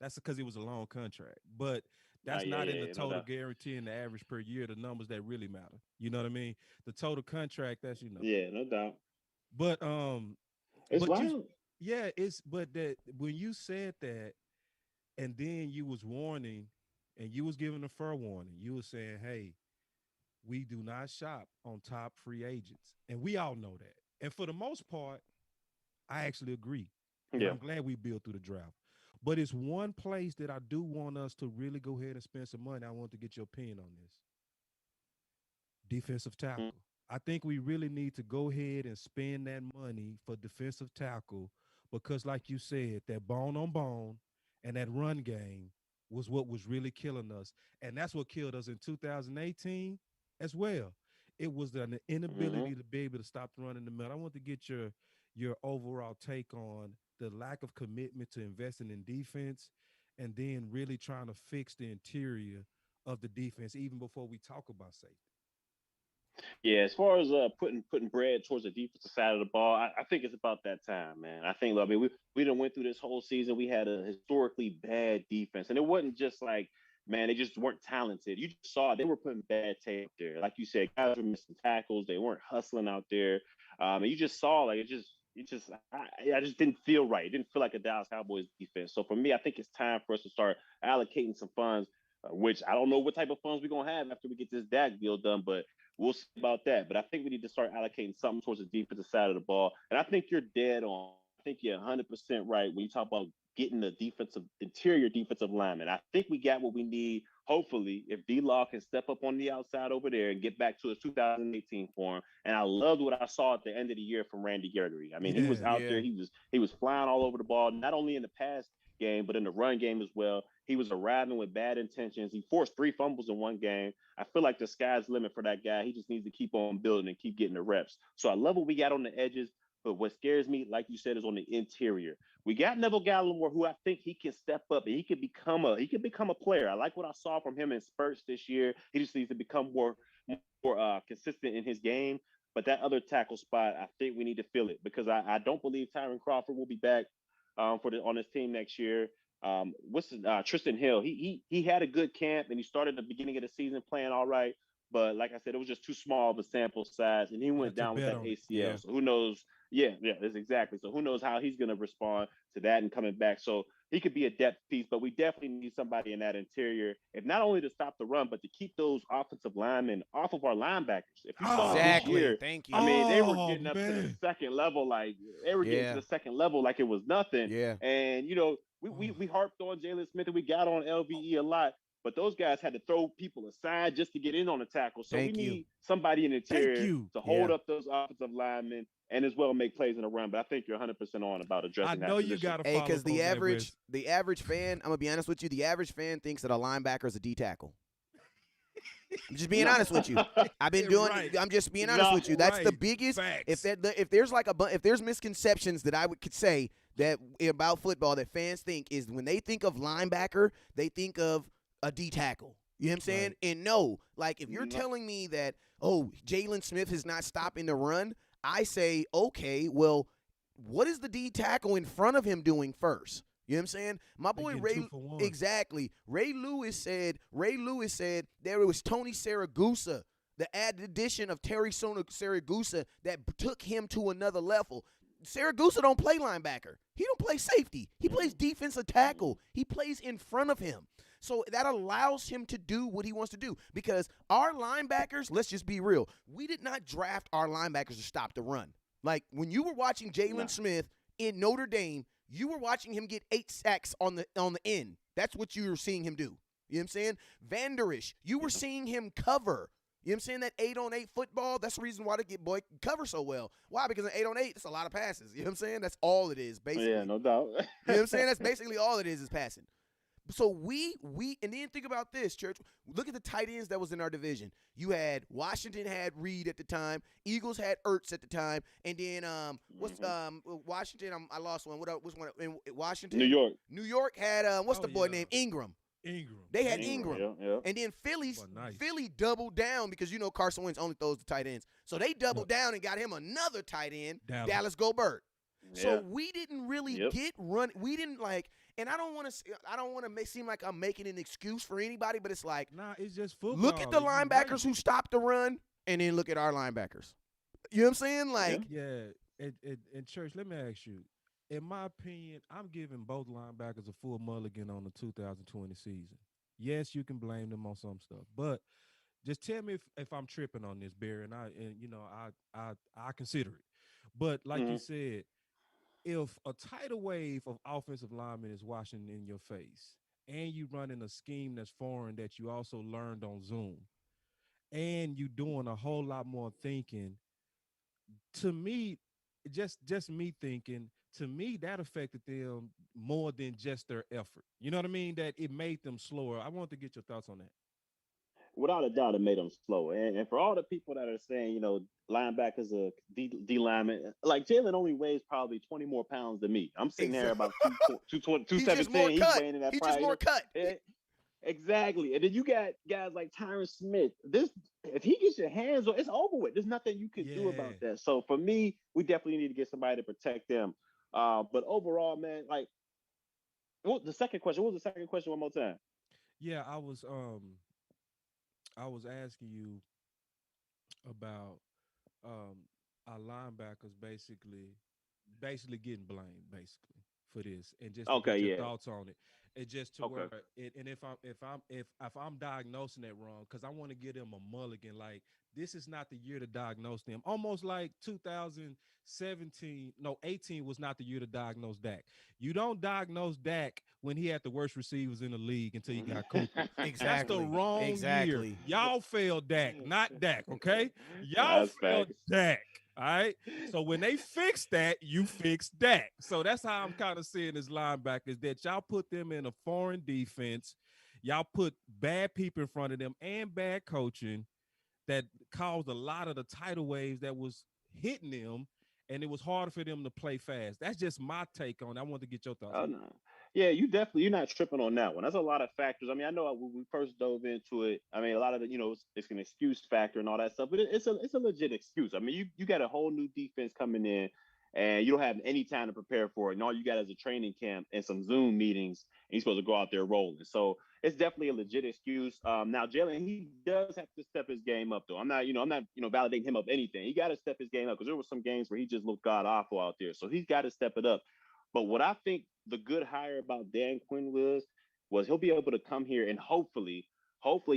That's because it was a long contract. But that's not in the no total doubt. guarantee and the average per year, the numbers that really matter. You know what I mean? The total contract, that's Yeah, no doubt. But It's but you wild. yeah, it's but that when you said that and then you was warning and you was giving a fair warning, you was saying, hey, we do not shop on top free agents. And we all know that. And for the most part, I actually agree. And Yeah. I'm glad we built through the draft. But it's one place that I do want us to really go ahead and spend some money. I want to get your opinion on this. Defensive tackle. I think we really need to go ahead and spend that money for defensive tackle because, like you said, that bone on bone and that run game was what was really killing us. And that's what killed us in 2018 as well. It was the Mm-hmm. inability to be able to stop the run in the middle. I want to get your overall take on the lack of commitment to investing in defense and then really trying to fix the interior of the defense even before we talk about safety. Yeah, as far as putting bread towards the defensive side of the ball, I think it's about that time, man. I mean we done went through this whole season. We had a historically bad defense, and it wasn't just like, man, they just weren't talented. You just saw they were putting bad tape there. Like you said, guys were missing tackles. They weren't hustling out there, and you just saw like I just didn't feel right. It didn't feel like a Dallas Cowboys defense. So for me, I think it's time for us to start allocating some funds. Which I don't know what type of funds we're gonna have after we get this Dak deal done, but we'll see about that. But I think we need to start allocating something towards the defensive side of the ball. And I think you're dead on. I think you're 100% right when you talk about getting the interior defensive lineman. I think we got what we need. Hopefully, if D-Law can step up on the outside over there and get back to his 2018 form. And I loved what I saw at the end of the year from Randy Gregory. I mean, he was out there. He was flying all over the ball, not only in the pass game, but in the run game as well. He was arriving with bad intentions. He forced 3 fumbles in one game. I feel like the sky's the limit for that guy. He just needs to keep on building and keep getting the reps. So I love what we got on the edges. But what scares me, like you said, is on the interior. We got Neville Gallimore, who I think he can step up and he could become a player. I like what I saw from him in spurts this year. He just needs to become more consistent in his game. But that other tackle spot, I think we need to fill it because I don't believe Tyron Crawford will be back on his team next year. Tristan Hill? He had a good camp and he started at the beginning of the season playing all right, but like I said, it was just too small of a sample size, and he went down with that ACL. Yeah. So who knows? Yeah, that's exactly. So who knows how he's going to respond to that and coming back? So he could be a depth piece, but we definitely need somebody in that interior, if not only to stop the run, but to keep those offensive linemen off of our linebackers. If you saw this year, thank you. I mean, they were getting up to the second level, like they were getting to the second level like it was nothing. Yeah. And we harped on Jalen Smith and we got on LVE a lot, but those guys had to throw people aside just to get in on the tackle. So we need somebody in the interior to hold up those offensive linemen and as well make plays in the run. But I think you're 100% on about addressing that. I know you got to follow. Because the average fan, I'm gonna be honest with you, the average fan thinks that a linebacker is a D tackle. I'm just being honest with you. I've been doing. I'm just being honest with you. That's the biggest. Facts. If there's misconceptions that I could say that about football that fans think is when they think of linebacker, they think of a D tackle. You know what I'm saying? Right. And no, like if you're telling me that Jalen Smith is not stopping the run, I say okay, well, what is the D tackle in front of him doing first? You know what I'm saying? My boy Ray, exactly. Ray Lewis said there was Tony Saragusa, the addition of Terry Saragusa that took him to another level. Saragusa don't play linebacker. He don't play safety. He plays defensive tackle. He plays in front of him. So that allows him to do what he wants to do because our linebackers, let's just be real, we did not draft our linebackers to stop the run. Like when you were watching Jalen Smith in Notre Dame, you were watching him get 8 sacks on the end. That's what you were seeing him do. You know what I'm saying? Vanderish, you were seeing him cover. You know what I'm saying? That 8-on-8 football, that's the reason why the boy cover so well. Why? Because in 8-on-8, it's a lot of passes. You know what I'm saying? That's all it is, basically. Yeah, no doubt. You know what I'm saying? That's basically all it is passing. So we and then think about this, church. Look at the tight ends that was in our division. You had Washington had Reed at the time. Eagles had Ertz at the time. And then Washington? I lost one. What's one in Washington? New York had what's the boy named Ingram. They had Ingram. Yeah. And then Philly doubled down because Carson Wentz only throws the tight ends. So they doubled down and got him another tight end, Dallas Goedert. So we didn't really get run. We didn't and I don't want to seem like I'm making an excuse for anybody, but it's like, Nah, it's just football. look at the You right. linebackers who stopped the run, and then look at our linebackers. You know what I'm saying? Like, yeah. And Church, let me ask you. In my opinion, I'm giving both linebackers a full mulligan on the 2020 season. Yes, you can blame them on some stuff, but just tell me if I'm tripping on this, Barry, and I consider it. But like you said, if a tidal wave of offensive linemen is washing in your face, and you running a scheme that's foreign that you also learned on Zoom, and you doing a whole lot more thinking, to me, just me thinking, to me that affected them more than just their effort. You know what I mean? That it made them slower. I want to get your thoughts on that. Without a doubt, it made them slower. And for all the people that are saying, linebackers are D lineman, like Jalen only weighs probably 20 more pounds than me. I'm sitting there exactly. about 220, He's just more 217. He's cut. weighing in that He's just pride. more cut. Exactly. And then you got guys like Tyron Smith. If he gets your hands on, it's over with. There's nothing you can do about that. So for me, we definitely need to get somebody to protect them. But overall, man, like what the second question? What was the second question one more time? Yeah, I was asking you about our linebackers basically getting blamed basically for this, and just to Okay, get your yeah. thoughts on it, and just to Okay. where it, and if I'm diagnosing that wrong, because I want to give them a mulligan. Like, this is not the year to diagnose them, almost like 2017, no, 18 was not the year to diagnose Dak. You don't diagnose Dak when he had the worst receivers in the league until he got Cooper. That's the Exactly. wrong year. Exactly. Y'all failed Dak, not Dak. Okay, y'all That's failed facts. Dak. All right. So when they fix that, you fix Dak. So that's how I'm kind of seeing this linebackers, that y'all put them in a foreign defense. Y'all put bad people in front of them and bad coaching that caused a lot of the tidal waves that was hitting them, and it was harder for them to play fast. That's just my take on it. I want to get your thoughts Oh on no. Yeah, you're not tripping on that one. That's a lot of factors. I mean, I know when we first dove into it. I mean, a lot of it's an excuse factor and all that stuff, but it's a legit excuse. I mean, you got a whole new defense coming in, and you don't have any time to prepare for it. And all you got is a training camp and some Zoom meetings, and you're supposed to go out there rolling. So it's definitely a legit excuse. Now Jalen, he does have to step his game up, though. I'm not validating him of anything. He got to step his game up because there were some games where he just looked god awful out there. So he's got to step it up. But what I think the good hire about Dan Quinn was he'll be able to come here and hopefully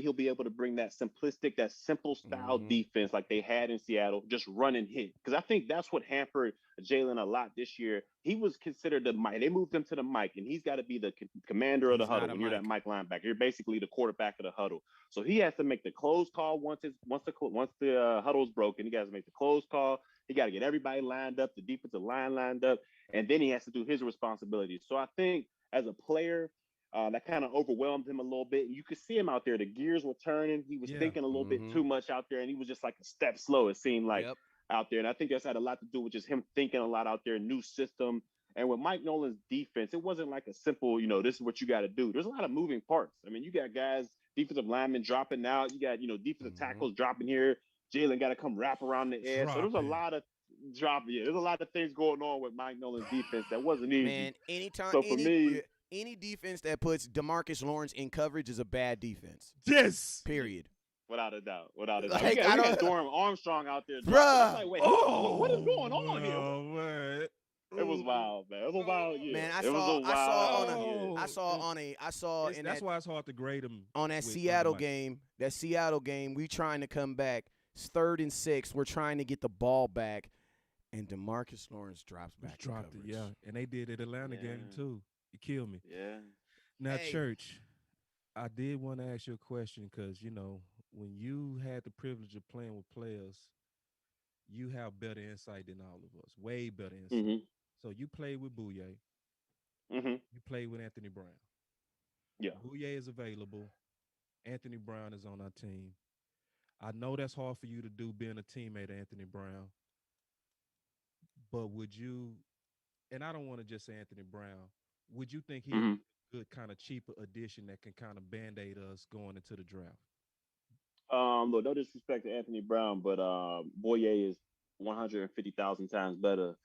he'll be able to bring that simplistic, that simple style Mm-hmm. defense like they had in Seattle, just run and hit. Because I think that's what hampered Jalen a lot this year. He was considered the Mike. They moved him to the Mike, and he's got to be the commander of the He's huddle. not a When you're that Mike. Mike linebacker, you're basically the quarterback of the huddle. So he has to make the close call once the huddle's broken. He got to make the close call. He got to get everybody lined up, the defensive line lined up, and then he has to do his responsibilities. So I think as a player, that kind of overwhelmed him a little bit. You could see him out there; the gears were turning. He was Yeah. thinking a little bit Mm-hmm. too much out there, and he was just like a step slow. It seemed like Yep. out there, and I think that's had a lot to do with just him thinking a lot out there, new system. And with Mike Nolan's defense, it wasn't like a simple, this is what you got to do. There's a lot of moving parts. I mean, you got guys, defensive linemen dropping out. You got, defensive Mm-hmm. tackles dropping here. Jalen got to come wrap around the edge. So there's a Dropping. lot of drop. Yeah, there's a lot of things going on with Mike Nolan's defense that wasn't easy. Man, anytime So for me, any defense that puts DeMarcus Lawrence in coverage is a bad defense. Yes. Period. without a doubt, Like, I we got don't, Dorm Armstrong out there dropping. I'm bruh. like, wait, what is going on here? Oh man. It was wild, man. It was a wild year. Man, It was a wild year. I saw in That's that why it's hard to grade them on that Seattle game. That Seattle game, we trying to come back. It's 3rd and 6. We're trying to get the ball back, and DeMarcus Lawrence drops back. Dropped in it, coverage. yeah. And they did it Atlanta game Yeah. too. You killed me. Yeah. Now, Hey. Church, I did want to ask you a question because when you had the privilege of playing with players, you have better insight than all of us, way better insight. Mhm. So you played with Bouye, Mhm. you played with Anthony Brown. Yeah. Bouye is available. Anthony Brown is on our team. I know that's hard for you to do being a teammate of Anthony Brown, but would you, and I don't want to just say Anthony Brown, would you think he'd Mhm. be a good kind of cheaper addition that can kind of band-aid us going into the draft? Look, no disrespect to Anthony Brown, but Boye is 150,000 times better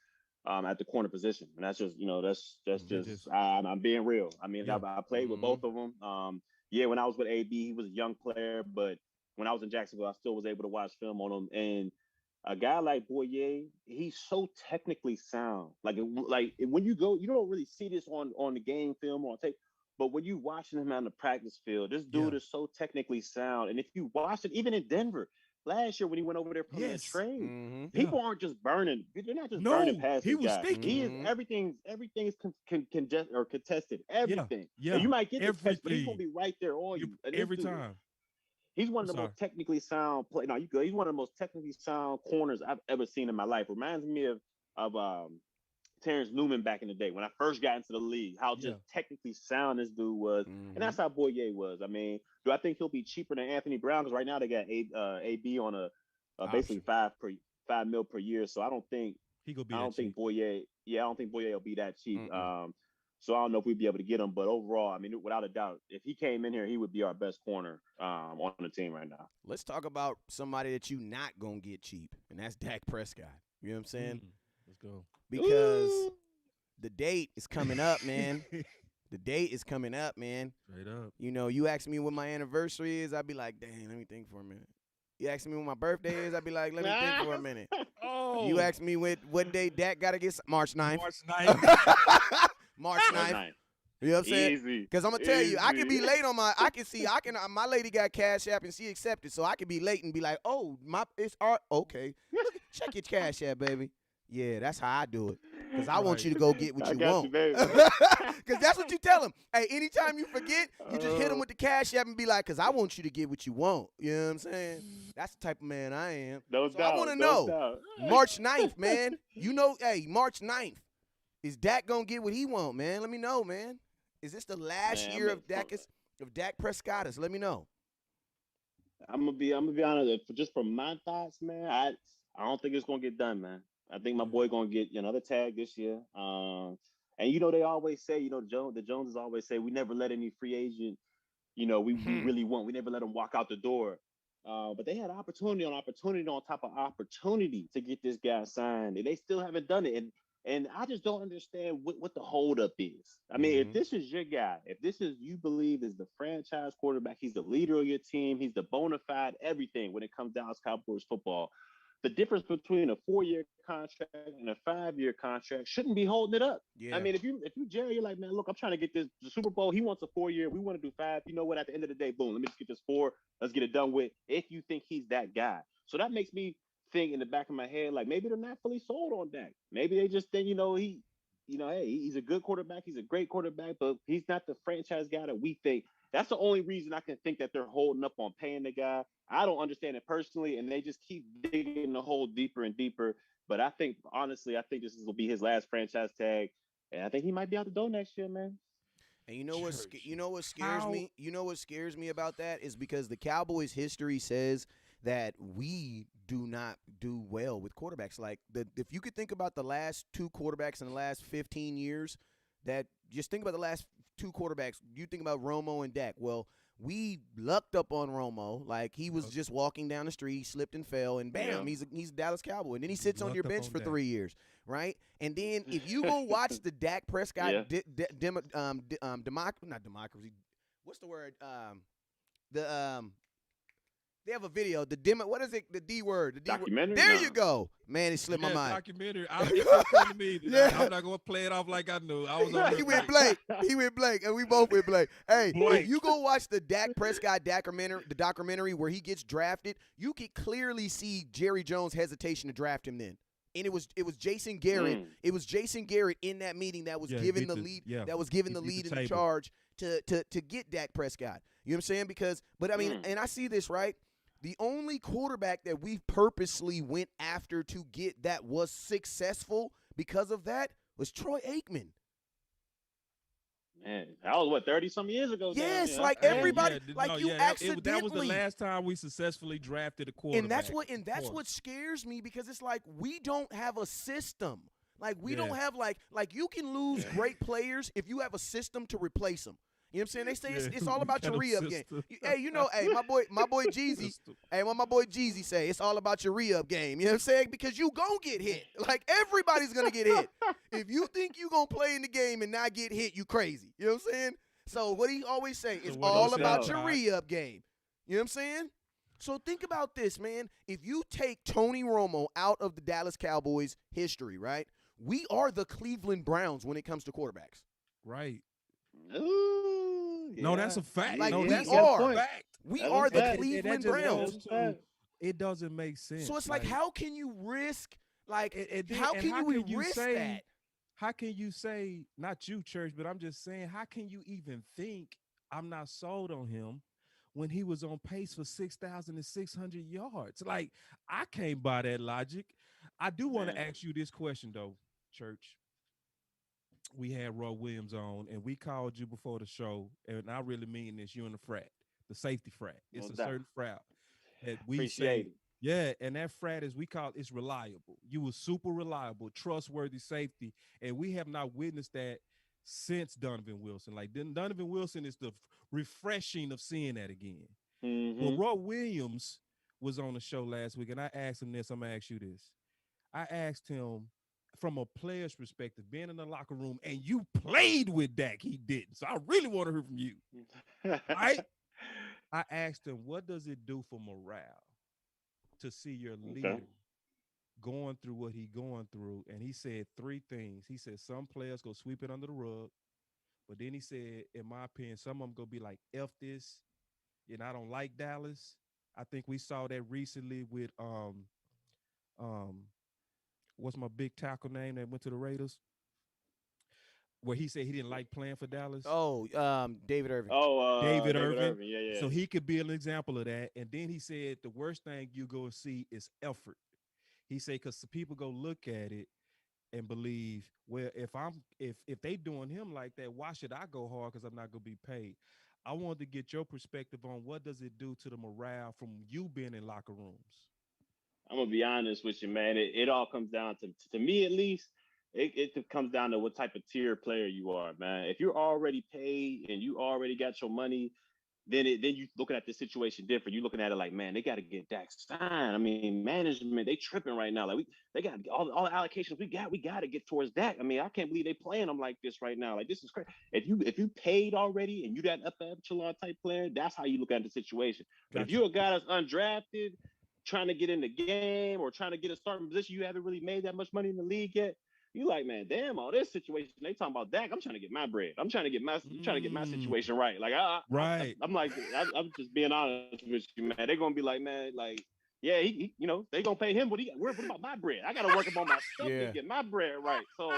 at the corner position, and that's just that's It just just I'm being real. I mean, yeah. I played with both of them. Yeah, when I was with AB, he was a young player, but when I was in Jacksonville, I still was able to watch film on him. And a guy like Boye, he's so technically sound. Like when you go, you don't really see this on the game film or on tape. But when you watching him on the practice field, this dude is so technically sound. And if you watch it, even in Denver last year when he went over there from the trade, people aren't just burning. They're not just burning past he this was guy. sticking. He is everything is contested. Everything. Yeah. And you might get the test, but he's Everything. gonna be right there on you. And Every this dude, time. he's one of I'm the sorry. most technically sound play. No, you good. He's one of the most technically sound corners I've ever seen in my life. Reminds me of Terrence Newman back in the day when I first got into the league. How just technically sound this dude was, and that's how Boye was. I mean, do I think he'll be cheaper than Anthony Brown? Because right now they got AB on a basically $5 million per year. So I don't think he gonna be. I don't think cheap. Boye. Yeah, I don't think Boye will be that cheap. Mm-mm. So I don't know if we'd be able to get him, but overall, I mean, without a doubt, if he came in here, he would be our best corner on the team right now. Let's talk about somebody that you not gonna get cheap, and that's Dak Prescott. You know what I'm saying? Let's go. Because the date is coming up, man. The date is coming up, man. Straight up. You know, you ask me when my anniversary is, I'd be like, dang, let me think for a minute. You ask me when my birthday is, I'd be like, let me think for a minute. Oh. You ask me what day Dak got to get March 9th. March 9th. March 9th. You know what I'm saying? Easy. Because I'm going to tell you, I can be late on my, my lady got Cash App and she accepted, so I can be late and be like, oh, it's okay. Check your Cash App, baby. Yeah, that's how I do it. Because I want you to go get what you want. Because that's what you tell them. Hey, anytime you forget, you just hit them with the Cash App and be like, because I want you to get what you want. You know what I'm saying? That's the type of man I am. No so doubt. I want to know, March 9th, man. You know, hey, March 9th. Is Dak going to get what he want, man? Let me know, man. Is this the last year of Dak Prescott? Let me know. I'm gonna be honest. Just from my thoughts, man, I don't think it's gonna get done, man. I think my boy gonna get another tag this year. And they always say, the Joneses always say, we never let any free agent, we really want. We never let them walk out the door. But they had opportunity on top of opportunity to get this guy signed, and they still haven't done it. And I just don't understand what the holdup is. I mean, if this is your guy, if this is you believe is the franchise quarterback, he's the leader of your team, he's the bona fide everything when it comes down to Cowboys football. The difference between a 4-year contract and a 5-year contract shouldn't be holding it up. Yeah. I mean, if you Jerry, you're like, man, look, I'm trying to get the Super Bowl. He wants a 4-year. We want to do 5. You know what? At the end of the day, boom, let me just get this 4. Let's get it done with. If you think he's that guy, so that makes me think in the back of my head, like maybe they're not fully sold on Dak. Maybe they just think, hey, he's a good quarterback. He's a great quarterback, but he's not the franchise guy that we think. That's the only reason I can think that they're holding up on paying the guy. I don't understand it personally, and they just keep digging the hole deeper and deeper. But I think, honestly, this will be his last franchise tag, and I think he might be out the door next year, man. And you know what scares me? You know what scares me about that is because the Cowboys' history says that we do not do well with quarterbacks. Like if you could think about the last 2 quarterbacks in the last 15 years, that just think about the last 2 quarterbacks. You think about Romo and Dak. Well, we lucked up on Romo. Like he was just walking down the street, he slipped and fell, and bam, he's a Dallas Cowboy. And then he sits on your bench for 3 years, right? And then if you go watch the Dak Prescott not democracy. What's the word? They have a video. What is it? The D word. The D documentary. There you go, man. It slipped my mind. Documentary. I'm not gonna play it off like I knew. I was. He went Blake, and we both went Blake. Hey, if you go watch the Dak Prescott documentary where he gets drafted, you can clearly see Jerry Jones' hesitation to draft him then. And it was Jason Garrett. It was Jason Garrett in that meeting that was given the lead. That was given the lead in the charge to get Dak Prescott. You know what I'm saying? But I mean, and I see this right. The only quarterback that we purposely went after to get that was successful because of that was Troy Aikman. Man, that was 30-some years ago. Yes, everybody, accidentally. That was the last time we successfully drafted a quarterback. And that's what scares me because it's like we don't have a system. Like we don't have like you can lose great players if you have a system to replace them. You know what I'm saying? They say it's Yeah, all we about got your a re-up game. system. Hey, hey, my boy Jeezy. System. Hey, what my boy Jeezy say? It's all about your re-up game. You know what I'm saying? Because you gon' get hit. Like everybody's gonna get hit. If you think you gonna play in the game and not get hit, you crazy. You know what I'm saying? So what he always say, it's what all he say, about your Todd? re-up game. You know what I'm saying? So think about this, man. If you take Tony Romo out of the Dallas Cowboys history, right? We are the Cleveland Browns when it comes to quarterbacks. Right. Ooh, No, that's a fact. Like, no, we that's are. a fact. We That's are a the fact. Cleveland just Browns. goes to, it doesn't make sense. So it's like, how can you risk, like, then- how and can you risk say, that? How can you say, not you, Church, but I'm just saying, how can you even think I'm not sold on him when he was on pace for 6,600 yards? Like, I can't buy that logic. I do want to Man. ask you this question, though, Church. We had Roy Williams on, and we called you before the show, and I really mean this, you in the frat, the safety frat. It's No a doubt. certain frat that we Appreciate say, it. yeah, and that frat is, we call it's reliable. You were super reliable, trustworthy safety, and we have not witnessed that since Donovan Wilson. Like, Donovan Wilson is the refreshing of seeing that again. Well, Roy Williams was on the show last week, and I asked him this. I'm gonna ask you this. I asked him from a player's perspective, being in the locker room, and you played with Dak, he didn't. So I really want to hear from you. Right? I asked him, what does it do for morale to see your leader going through what he's going through? And he said three things. He said some players go sweep it under the rug, but then he said, in my opinion, some of them go be like, F this, and I don't like Dallas. I think we saw that recently with what's my big tackle name that went to the Raiders, where he said he didn't like playing for Dallas. Oh, David Irving. David Irving. Yeah. So he could be an example of that. And then he said the worst thing you go see is effort. He said because people go look at it and believe, well, if they doing him like that, why should I go hard because I'm not gonna be paid? I wanted to get your perspective on what does it do to the morale from you being in locker rooms. I'm gonna be honest with you, man. It all comes down to me at least. It comes down to what type of tier player you are, man. If you're already paid and you already got your money, then you looking at the situation different. You looking at it like, man, they got to get Dak signed. I mean, management, they tripping right now. Like they got all the allocations we got to get towards Dak. I mean, I can't believe they playing them like this right now. Like this is crazy. If you paid already and you that upper echelon type player, that's how you look at the situation. But if you're a guy that's undrafted, trying to get in the game or trying to get a starting position, you haven't really made that much money in the league yet. You like, man, damn, all this situation. They talking about Dak. I'm trying to get my bread. I'm trying to get my situation right. Like, I'm like, I'm just being honest with you, man. They're gonna be like, man, like, yeah, he they gonna pay him. What about my bread? I gotta work up on my stuff to get my bread right. So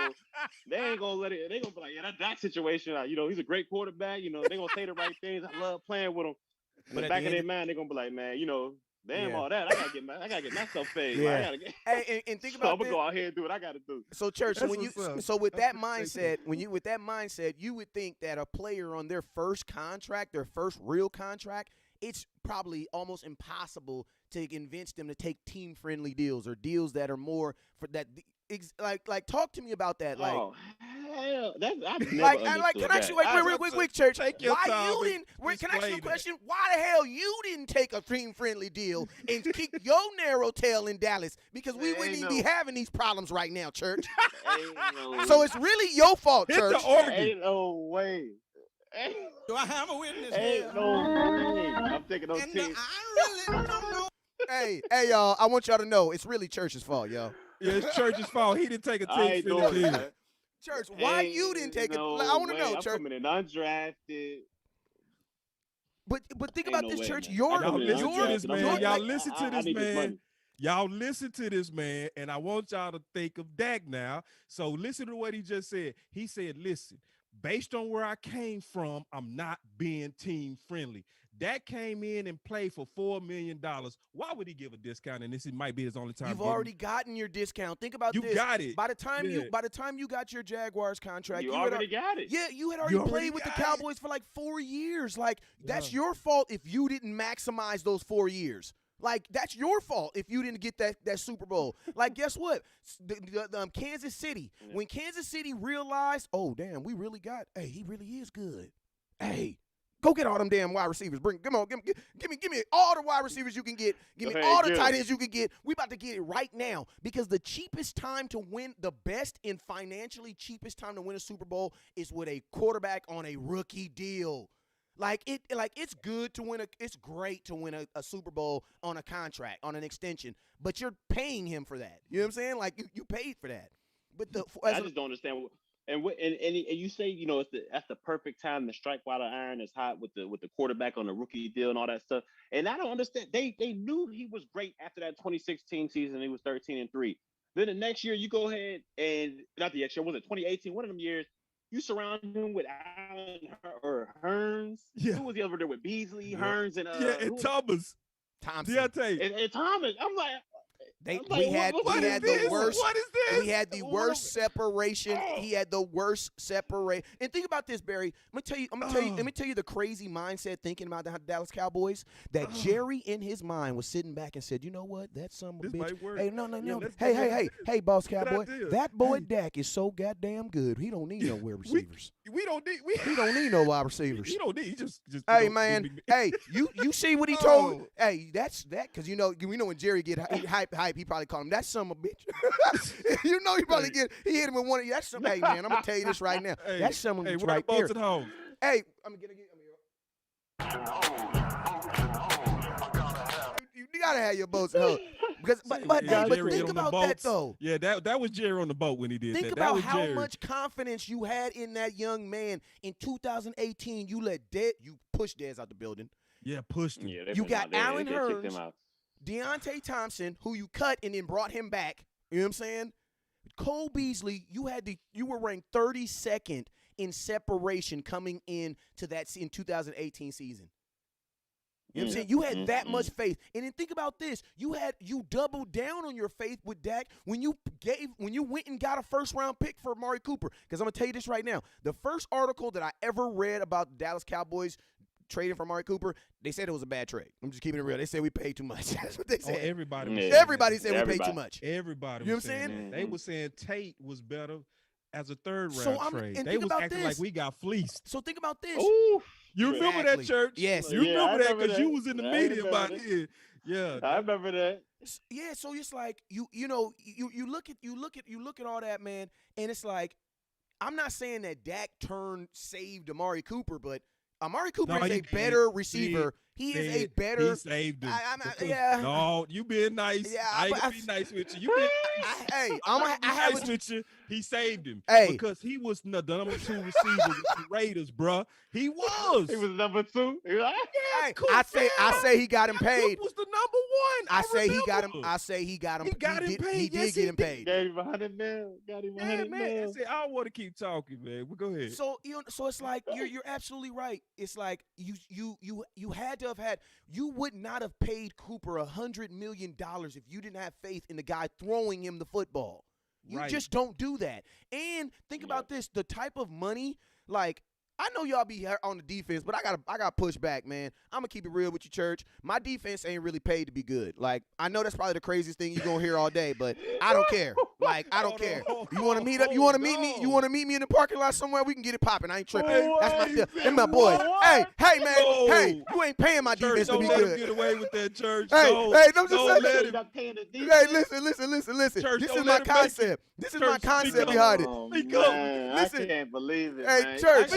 they ain't gonna let it. They gonna be like, yeah, that Dak situation. He's a great quarterback. They gonna say the right things. I love playing with him. But back in their mind, they're gonna be like, man, damn, all that. I gotta get myself paid. Yeah. Hey, and think so about I'm gonna go out here and do what I gotta do. So, Church, with that mindset, you would think that a player on their first contract, their first real contract, it's probably almost impossible to convince them to take team-friendly deals or deals that are more for that. Like, talk to me about that. Like, oh hell, I've never like, understood can I ask you, wait, quick, Church? Why you didn't? Can I ask you a question? Why the hell you didn't take a team-friendly deal and keep your narrow tail in Dallas? Because we wouldn't even be having these problems right now, Church. So it's really your fault, Church. Ain't no way. Do I have a witness? Ain't no way. I'm taking those teams. I really don't know. Hey, y'all, I want y'all to know it's really Church's fault, y'all. Yeah, it's Church's fault. He didn't take a team friendly deal. Church, why you didn't take it? I want to know, I'm Church. coming in undrafted. But think about this, Church. Man. Y'all listen to this, man. Y'all listen to this, man. Money. Y'all listen to this, man. And I want y'all to think of Dak now. So listen to what he just said. He said, listen, based on where I came from, I'm not being team friendly. Dak came in and played for $4 million. Why would he give a discount? And this might be his only time. You've already gotten your discount. Think about this. You got it. By the time you got your Jaguars contract, you already got it. Yeah, you had already played with the Cowboys for like 4 years. Like, that's your fault if you didn't maximize those 4 years. Like, that's your fault if you didn't get that Super Bowl. Like, guess what? The Kansas City, when Kansas City realized, oh, damn, we really got, hey, he really is good. Hey, go get all them damn wide receivers. Give me all the wide receivers you can get. Give me all the tight ends you can get. We about to get it right now because the cheapest time to win, the best and financially cheapest time to win a Super Bowl is with a quarterback on a rookie deal. It's good to win it's great to win a Super Bowl on a contract, on an extension, but you're paying him for that. You know what I'm saying? Like you paid for that. But I just don't understand. And you say that's the perfect time to strike while the iron is hot with the quarterback on the rookie deal and all that stuff. And I don't understand. They knew he was great after that 2016 season. He was 13-3. Then the next year you go ahead and not the next year, was it 2018? One of them years you surround him with Allen or Hearns. Yeah. Who was the other there with Beasley, Hearns, and and Thomas. Thompson. And Thomas. I'm like. We had the worst. What is this? We had the worst separation. He had the worst separation. And think about this, Barry. Let me tell you the crazy mindset thinking about the Dallas Cowboys. That Jerry in his mind was sitting back and said, "You know what? That son of a bitch. Hey, no. Hey, boss Cowboy. That boy Dak is so goddamn good. He don't need no wide receivers. We don't need. He don't need no wide receivers. He don't need. He just. Hey man. Hey, you see what he told? Hey, that's that because we know when Jerry get hype, he probably called him that son of a bitch. You know he probably he hit him with one of you. That's some. Hey man, I'm gonna tell you this right now. That's some of a bitch right there. At home? Hey, I'm gonna get. You gotta have your boats at home. But think about that though. Yeah, that was Jerry on the boat when he did that. Think about how much confidence you had in that young man in 2018. You pushed Dez out the building. Yeah, pushed him. Yeah, you got Allen they Hearns, Deontay Thompson, who you cut and then brought him back. You know what I'm saying? Cole Beasley, you were ranked 32nd in separation coming in to that in 2018 season. You know what I'm saying? You had that much faith. And then think about this. You doubled down on your faith with Dak when you went and got a first-round pick for Amari Cooper. Because I'm going to tell you this right now. The first article that I ever read about the Dallas Cowboys trading for Amari Cooper, they said it was a bad trade. I'm just keeping it real. They said we paid too much. That's what they said. Everybody said we paid too much. Everybody. You know what I'm saying? They were saying Tate was better as a third-round trade. They was acting like we got fleeced. So think about this. Ooh, you remember that, Church? Yes. You remember that because you was in the media about it. Yeah, I remember that. Yeah, so it's like you look at all that, man, and it's like I'm not saying that Dak saved Amari Cooper, but Amari Cooper is a better receiver. He is a better. He saved him. Yeah. No, you being nice. Yeah, I ain't gonna be nice with you. I nice with you. He saved him. Because he was the number 2 receiver with the Raiders, bruh. He was. He was number 2. I say he got him paid. Cook was the number 1. I say he got him. I say he got him. He got him paid. He did get him paid. Gave him $100 million. Got him $100 million. I don't want to keep talking, man. But go ahead. So so it's like you're absolutely right. It's like you had to have had. You would not have paid Cooper $100 million if you didn't have faith in the guy throwing him the football. You just don't do that. And think about this: the type of money, like. I know y'all be on the defense, but I gotta push back, man. I'm gonna keep it real with you, Church. My defense ain't really paid to be good. Like, I know that's probably the craziest thing you're gonna hear all day, but I don't care. Like, I don't care. You wanna meet up? You wanna meet me? You wanna meet me in the parking lot somewhere? We can get it popping. I ain't tripping. That's my boys. Hey, man. Hey, you ain't paying my defense to be good. Don't let him get away with that, Church. Hey, don't just let him. Hey, listen. Church, this is my concept. This is my concept behind it. Listen, I can't believe it. Hey, man. Church.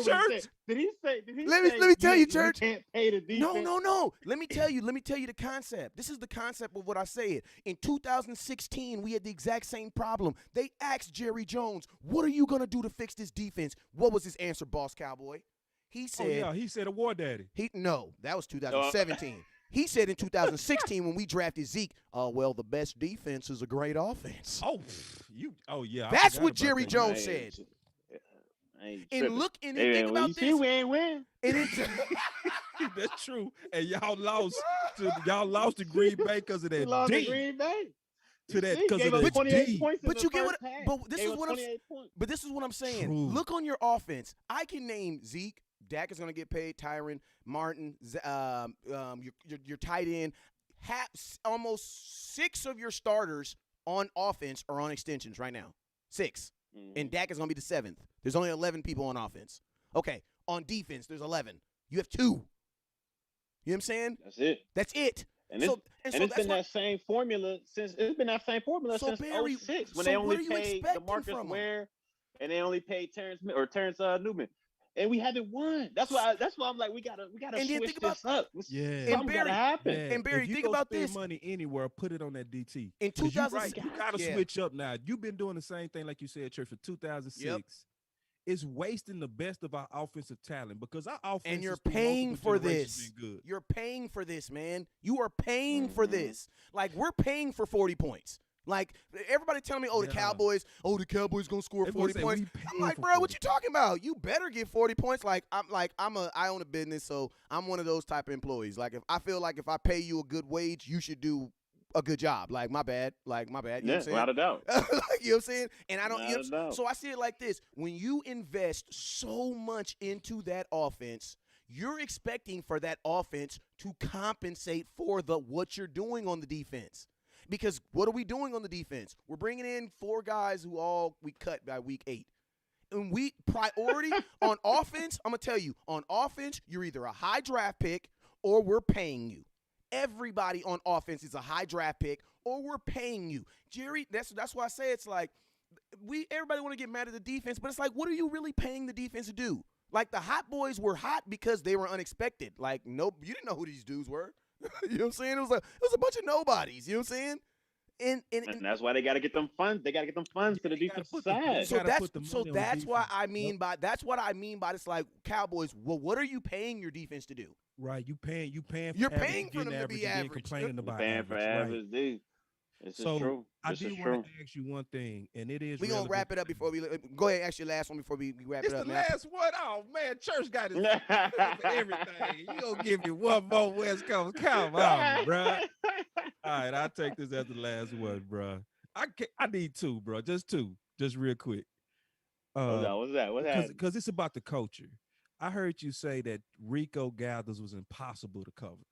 Church. Did he say? Let me tell you, Church. You can't pay the defense? No. Let me tell you the concept. This is the concept of what I said. In 2016, we had the exact same problem. They asked Jerry Jones, "What are you gonna do to fix this defense?" What was his answer, Boss Cowboy? He said, he said a war daddy. No, that was 2017. He said in 2016 when we drafted Zeke, the best defense is a great offense. That's what Jerry Jones said. And think about this. We ain't win. That's true. And y'all lost to Green Bay because of that. Lost to Green Bay. To that because of that 28 points. But you get what? But this is what I'm saying. True. Look on your offense. I can name Zeke. Dak is going to get paid. Tyron, Martin, your tight end. Almost 6 of your starters on offense are on extensions right now. 6. And Dak is going to be the 7th. There's only 11 people on offense. Okay, On defense, there's 11. You have 2. You know what I'm saying? That's it. That's it. And so it's been that same formula since since Barry, 06 when so they what only are you paid expecting DeMarcus from Ware and they only paid Terrence Newman. And we haven't won. That's why I'm like, we gotta switch this up. Something gotta happen. And Barry, if you think about spend this. money anywhere, put it on that DT. In 2000, you gotta switch up now. You've been doing the same thing, like you said, Church, for 2006. Yep. It's wasting the best of our offensive talent because our offense. And you're paying for this. You're paying for this, man. You are paying for this. Like, we're paying for 40 points. Like, everybody telling me, the Cowboys gonna score 40 points. I'm like, bro, what you talking about? You better get 40 points. I own a business, so I'm one of those type of employees. Like, if I feel like if I pay you a good wage, you should do a good job. Like, my bad. You know what I'm saying? Without a doubt. You know what I'm saying? And I don't, so I see it like this. When you invest so much into that offense, you're expecting for that offense to compensate for what you're doing on the defense. Because what are we doing on the defense? We're bringing in 4 guys who we cut by week 8. And we priority on offense, I'm going to tell you, on offense, you're either a high draft pick or we're paying you. Everybody on offense is a high draft pick or we're paying you. Jerry, that's why I say it's like everybody want to get mad at the defense, but it's like, what are you really paying the defense to do? Like, the hot boys were hot because they were unexpected. Like, you didn't know who these dudes were. You know what I'm saying? It was a bunch of nobodies. You know what I'm saying? And that's why they got to get them funds. They got to get them funds to the defensive side. So that's what I mean by it's like, Cowboys. Well, what are you paying your defense to do? Right, you're paying. You're paying for them to be average. Complaining about paying for average. Right. This is true. I do want to ask you one thing, and it is. We're going to wrap it up before we go ahead and ask your last one before we wrap it up. It's the last one. Oh, man, Church got his everything. You going to give me one more West Coast. Come on, bro. All right, I'll take this as the last one, bro. I need 2, bro. Just 2. Just real quick. What's that? What happened? Because it's about the culture. I heard you say that Rico Gathers was impossible to cover.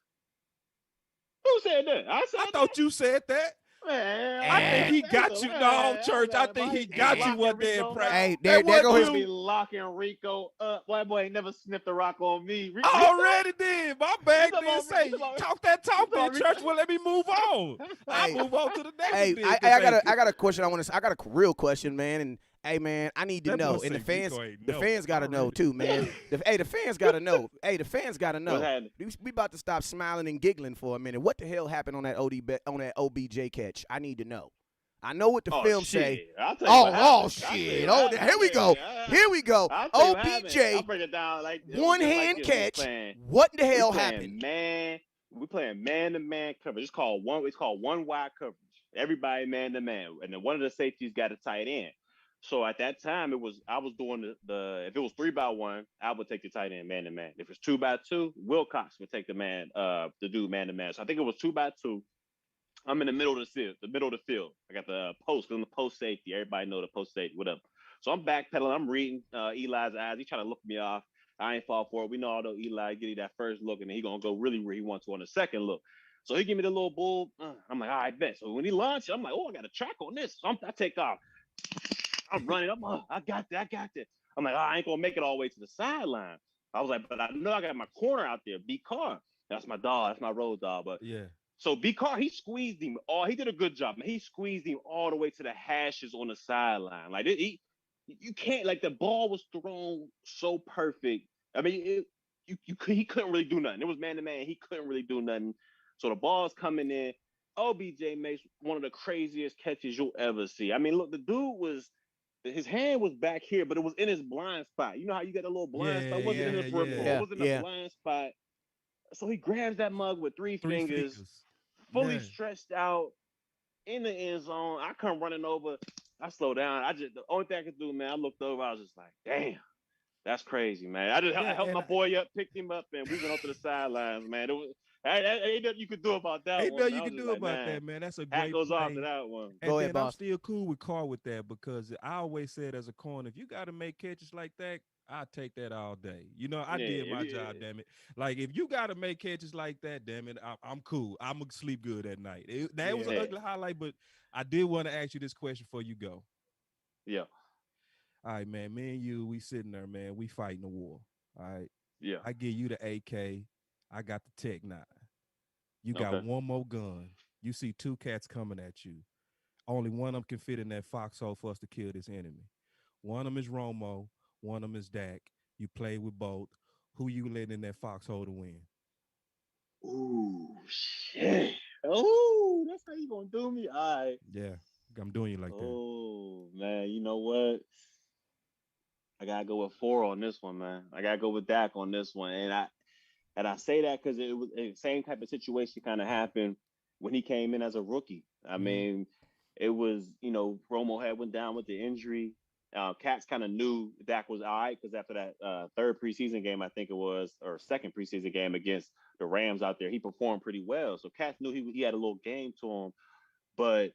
Who said that? I thought you said that. Man, I think he got you. No, Church. I think he got you one day in practice. Hey, there go his. Be locking Rico up. Boy ain't never sniffed a rock on me. Already did. My bag did say talk that talk, then Church. Well, let me move on. I move on to the next. Hey, I got a question. I got a real question, man. And hey, man, I need to know. And the fans got to know too, man. The fans got to know. Hey, the fans got to know. We about to stop smiling and giggling for a minute. What the hell happened on that OBJ catch? I need to know. I know what the film say. Shit. Oh, here we go. Here we go. OBJ, one hand catch. What the hell happened? Man, we're playing man-to-man coverage. It's called one wide coverage. Everybody man-to-man, and then one of the safeties got a tight end. So at that time, I was doing the if it was 3-by-1, I would take the tight end man-to-man. If it's 2-by-2, Wilcox would take the dude man-to-man. So I think it was 2-by-2. I'm in the middle of the field. I got the post. I'm the post safety. Everybody know the post safety. What up? So I'm backpedaling. I'm reading Eli's eyes. He trying to look me off. I ain't fall for it. We know although Eli get you that first look, and then he gonna go really where he wants to on the second look. So he give me the little bull. I'm like, all right, bet. So when he launched, I'm like, I got a track on this. So I take off. I'm running. I got that. I'm like, I ain't gonna make it all the way to the sideline. I was like, but I know I got my corner out there. B Carr. That's my dog. That's my road dog. But yeah. So B Carr, he squeezed him. He did a good job, man. He squeezed him all the way to the hashes on the sideline. Like you can't. Like the ball was thrown so perfect. I mean, he couldn't really do nothing. It was man to man. He couldn't really do nothing. So the ball's coming in. OBJ makes one of the craziest catches you'll ever see. I mean, look, the dude his hand was back here, but it was in his blind spot. You know how you get a little blind spot? It wasn't in his peripheral. It was in the blind spot. So he grabs that mug with three fingers. Fully stretched out in the end zone. I come running over. I slow down. The only thing I could do, man, I looked over. I was just like, damn, that's crazy, man. I helped my boy up, picked him up, and we went up to the sidelines, man. Ain't nothing you could do about that. Ain't nothing you can do about that, man. That's a great hat goes off to that one. And Go ahead, boss. I'm still cool with Carr with that because I always said as a corner, if you got to make catches like that, I'll take that all day. You know, I did my job, damn it. Like, if you got to make catches like that, damn it, I'm cool. I'm going to sleep good at night. It was an ugly highlight, but I did want to ask you this question before you go. Yeah. All right, man. Me and you, we sitting there, man. We fighting the war. All right. Yeah. I give you the AK. I got the Tech 9. You got Okay. one more gun. You see two cats coming at you. Only one of them can fit in that foxhole for us to kill this enemy. One of them is Romo. One of them is Dak. You play with both. Who you letting in that foxhole to win? Ooh, shit. Ooh, that's how you gonna do me? All right. Yeah, I'm doing you like that. Oh man, you know what? I gotta go with 4 on this one, man. I gotta go with Dak on this one, and I say that because it was the same type of situation kind of happened when he came in as a rookie. I mean, it was Romo had went down with the injury. Cats kind of knew Dak was all right because after that third preseason game, I think it was, or second preseason game against the Rams out there, he performed pretty well. So Cats knew he had a little game to him, but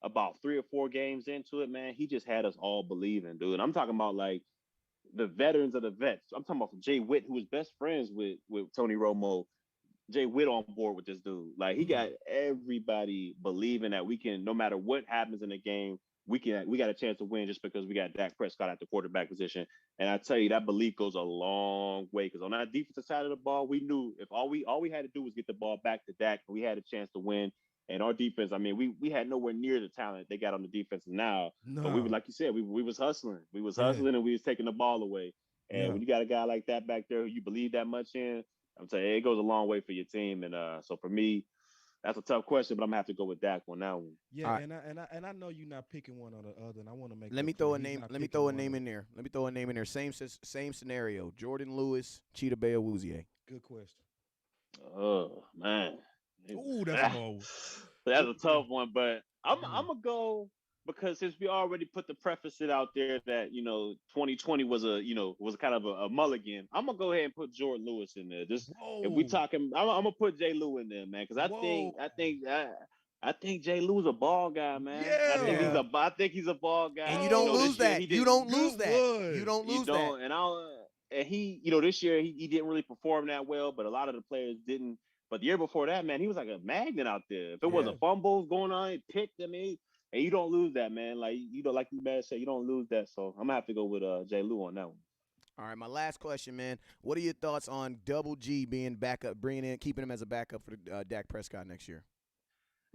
about 3 or 4 games into it, man, he just had us all believing, dude. I'm talking about like the veterans of the vets. I'm talking about Jay Witt, who was best friends with Tony Romo. Jay Witt on board with this dude. Like he got everybody believing that we can, no matter what happens in the game, we got a chance to win just because we got Dak Prescott at the quarterback position. And I tell you, that belief goes a long way because on that defensive side of the ball, we knew if all we had to do was get the ball back to Dak, we had a chance to win. And our defense, I mean, we had nowhere near the talent they got on the defense now. But we were, No. like you said, we was hustling. We was Yeah. hustling and we was taking the ball away. And Yeah. when you got a guy like that back there who you believe that much in, I'm saying it goes a long way for your team. And so for me, that's a tough question, but I'm gonna have to go with Dak on that one. Yeah, right. and I know you're not picking one or the other, and I want to make Let that me clear. throw a He's name. not Let me picking throw a one name or in there. Let me throw a name in there. Same scenario. Jordan Lewis, Cheetah Bay Awuzie. Good question. Oh man, Ooh, that's a hard one. that's a tough one. But I'm Mm. gonna go because since we already put the preface it out there that 2020 was was kind of a mulligan. I'm gonna go ahead and put Jordan Lewis in there. Just if we Whoa. talking, I'm gonna put Jay Lou in there, man, because Whoa. I think Jay Lou's a ball guy, man. Yeah. I think he's a ball guy. And you don't This lose year that. he You did don't lose Good that. one. You don't you lose that. don't, and he, this year he didn't really perform that well, but a lot of the players didn't. But the year before that, man, he was like a magnet out there. If it was Yeah. a fumble going on, he picked him, and you don't lose that, man. Like like you man said, you don't lose that. So I'm gonna have to go with Jay Lou on that one. All right, my last question, man. What are your thoughts on Double G being backup, keeping him as a backup for Dak Prescott next year?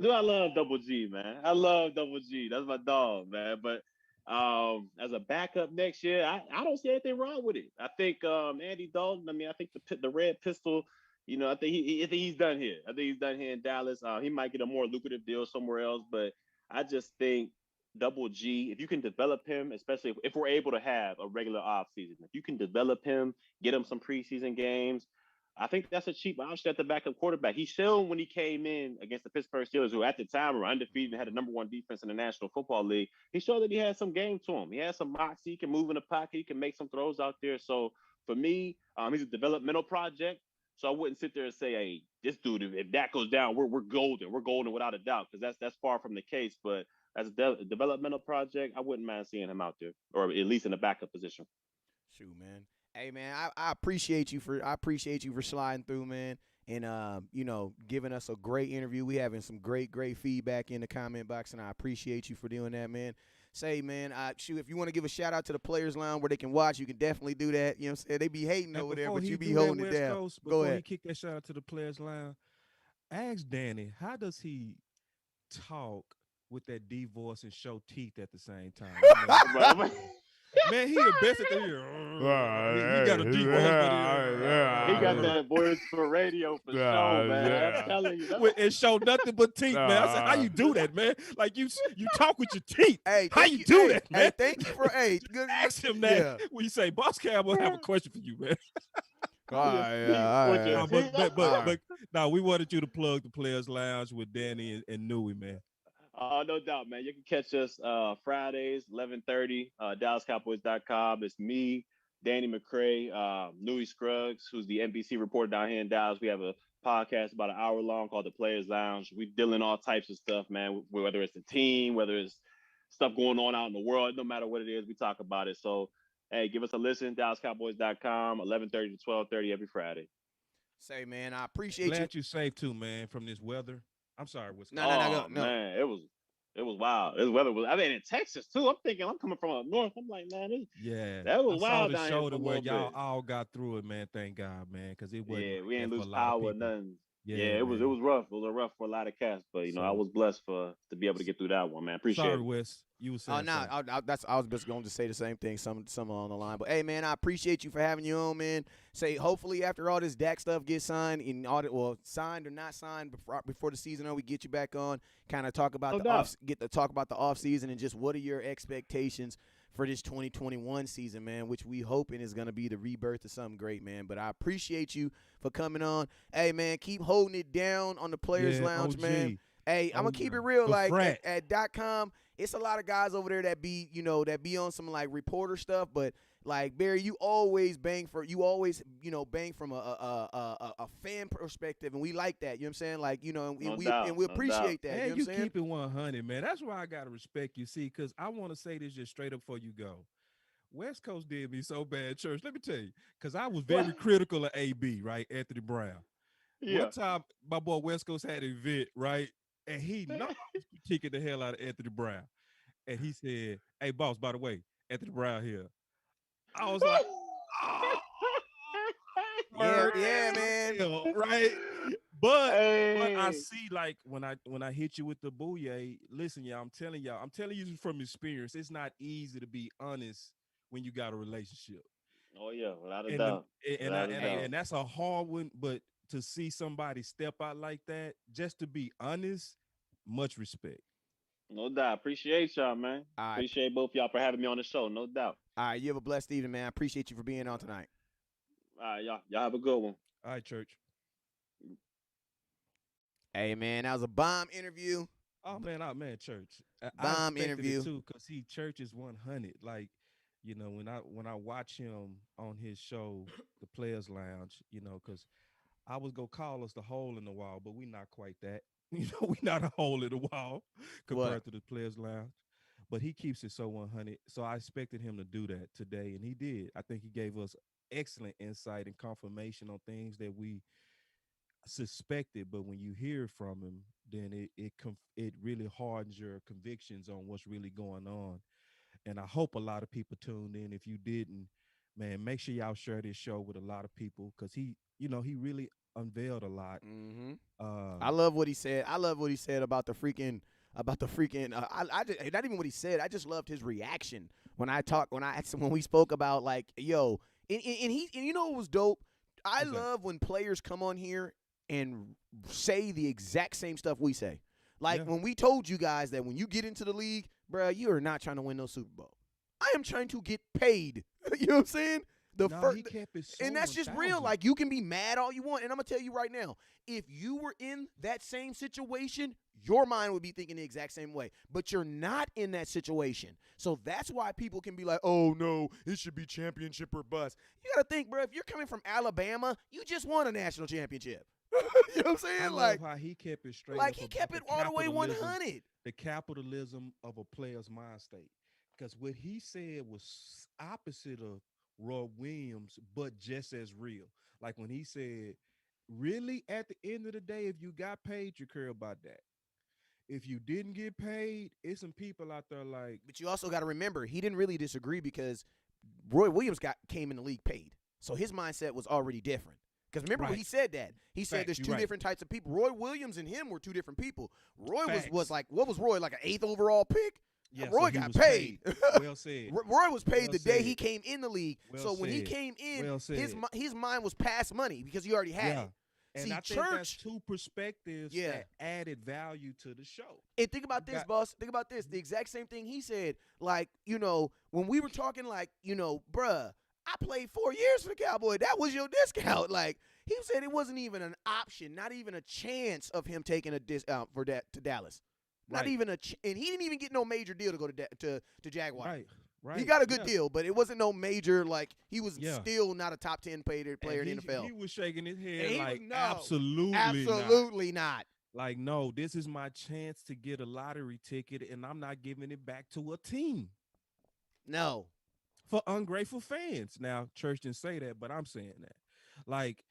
Dude, I love Double G, man. I love Double G. That's my dog, man. But as a backup next year, I don't see anything wrong with it. I think Andy Dalton. I mean, I think the red pistol. I think he's done here. I think he's done here in Dallas. He might get a more lucrative deal somewhere else, but I just think Double G. If you can develop him, especially if we're able to have a regular off season, if you can develop him, get him some preseason games. I think that's a cheap option at the backup quarterback. He showed when he came in against the Pittsburgh Steelers, who at the time were undefeated and had the #1 defense in the National Football League. He showed that he had some game to him. He had some moxie. He can move in the pocket. He can make some throws out there. So for me, he's a developmental project. So I wouldn't sit there and say, "Hey, this dude, if that goes down, we're golden. We're golden without a doubt," because that's far from the case. But as a developmental project, I wouldn't mind seeing him out there, or at least in the backup position. Shoot, man. Hey, man, I appreciate you for sliding through, man, and giving us a great interview. We having some great feedback in the comment box, and I appreciate you for doing that, man. Say, man, if you want to give a shout out to the Players Lounge where they can watch, you can definitely do that. You know what I'm saying? They be hating over there, but you be holding it down. Go Before ahead. he kick that shout out to the Players Lounge, ask Danny, how does he talk with that D voice and show teeth at the same time? Man, he the best at the he got a deep voice, he got that voice for radio for sure, man. I'm telling you, and show nothing but teeth, man. I said, how you do that, man? Like you talk with your teeth. Hey, how you do that, man? Hey, thank you for good. Ask him that. Yeah. When you say, Boss Cowboy, I have a question for you, man. But no, we wanted you to plug the Players Lounge with Danny and Newey, man. No doubt, man. You can catch us Fridays, 11:30, DallasCowboys.com. It's me, Danny McCray, Louis Scruggs, who's the NBC reporter down here in Dallas. We have a podcast about an hour long called The Players Lounge. We deal in all types of stuff, man, whether it's the team, whether it's stuff going on out in the world, no matter what it is, we talk about it. So, hey, give us a listen, DallasCowboys.com, 11:30 to 12:30 every Friday. Say, man, I appreciate you. Glad you're safe, too, man, from this weather. I'm sorry, Wisconsin. No. Man, it was It was wild. This weather was. I mean, in Texas too. I'm thinking I'm coming from up north. I'm like, man, Yeah, that I was saw wild the down here for shoulder a where little y'all bit. all got through it, man. Thank God, man, because it wasn't Yeah, like we that ain't for a lose lot of power or people. nothing. Yeah, Yeah, it man. was rough. It was rough for a lot of cats, but I So was blessed to be able to get through that one, man. sorry, Appreciate it. Wes. You were Oh saying no, something. I was just going to say the same thing, some along the line. But hey, man, I appreciate you for having you on, man. Say hopefully after all this Dak stuff gets signed, signed or not signed before the season, we get you back on, kind of talk about No doubt. get to talk about the off season and just what are your expectations for this 2021 season, man, which we hoping is going to be the rebirth of something great, man. But I appreciate you for coming on. Hey, man, keep holding it down on the Players Yeah, Lounge, man. OG. Hey, I'm Oh, gonna keep yeah. it real. The Like frat. at .com, it's a lot of guys over there that be on some like reporter stuff. But like Barry, you always bang from a fan perspective, and we like that. You know what I'm saying? Like and No we doubt. we No doubt. appreciate that. Hey, You know you what I'm saying? keep it 100, man. That's why I gotta respect you. See, because I want to say this just straight up before you go. West Coast did me so bad, church. Let me tell you, because I was very What? critical of AB, right? Anthony Brown. One Yeah. time, my boy West Coast had an event, right? And he knows critiquing the hell out of Anthony Brown. And he said, "Hey, boss, by the way, Anthony Brown here." I was like, "Oh, Yeah, word yeah, is man. real," right? But I Hey. see, like when I hit you with the booyah, listen, y'all, I'm telling you from experience, it's not easy to be honest when you got a relationship. Oh yeah, without a And doubt. Without a doubt. and that's a hard one, but to see somebody step out like that, just to be honest, much respect. No doubt. Appreciate y'all, man. All right, Appreciate both y'all for having me on the show. No doubt. all right. You have a blessed evening, man. I appreciate you for being on tonight. All right, y'all have a good one. All right, church. Hey, man, that was a bomb interview. Oh man, church. I Bomb expected it interview. too, cause he church is 100. Like, when I watch him on his show, the Players Lounge, cause I was gonna call us the hole in the wall, but we not quite that. We not a hole in the wall What? compared to the Players Lounge. But he keeps it so 100. So I expected him to do that today, and he did. I think he gave us excellent insight and confirmation on things that we suspected, but when you hear from him, then it really hardens your convictions on what's really going on. And I hope a lot of people tuned in. If you didn't, man, make sure y'all share this show with a lot of people, because he really unveiled a lot. Mm-hmm. I Um, love what he said. I love what he said about the freaking. I just, not even what he said. I just loved his reaction when we spoke about like and you know what was dope. I what's that? love when players come on here and say the exact same stuff we say. Like Yeah. when we told you guys that when you get into the league, bruh, you are not trying to win no Super Bowl. I am trying to get paid. You know what I'm saying? No, he kept it so And that's just real. 1000. Like you can be mad all you want, and I'm gonna tell you right now, if you were in that same situation, your mind would be thinking the exact same way. But you're not in that situation, so that's why people can be like, "Oh no, it should be championship or bust." You gotta think, bro. If you're coming from Alabama, you just won a national championship. You know what I'm saying? I love how he kept it straight up he about kept the it all the way capitalism, 100. the capitalism of a player's mind state. Because what he said was opposite of Roy Williams, but just as real. Like when he said, really, at the end of the day, if you got paid, you care about that. If you didn't get paid, it's some people out there like, But you also got to remember, he didn't really disagree because Roy Williams came in the league paid, so his mindset was already different. Because remember when he said that, he said Facts, there's you two right. different types of people. Roy Williams and him were two different people. Roy was Facts. like, what was Roy, like an 8th overall pick? yeah, Roy so he got was paid. Well said. Roy was paid Well the day said. he came in the league. Well So when he said. came in, Well his said. his mind was past money because he already had Yeah. it. And See, I think that's church, two perspectives Yeah. that added value to the show. and think about You this, got- boss. Think about this. The exact same thing he said. Like, when we were talking, like, bruh, I played 4 years for the Cowboy. That was your discount. Like, he said it wasn't even an option, not even a chance of him taking a discount for that to Dallas. Not Right. even and he didn't even get no major deal to go to Jaguar. Right. He got a good yeah. deal, but it wasn't no major. Like, he was Yeah. still not a top 10 player And in the NFL. He was shaking his And head he was- like, no, absolutely not. absolutely not. Like, no, this is my chance to get a lottery ticket, and I'm not giving it back to a team No. for ungrateful fans. Now, church didn't say that, but I'm saying that. Like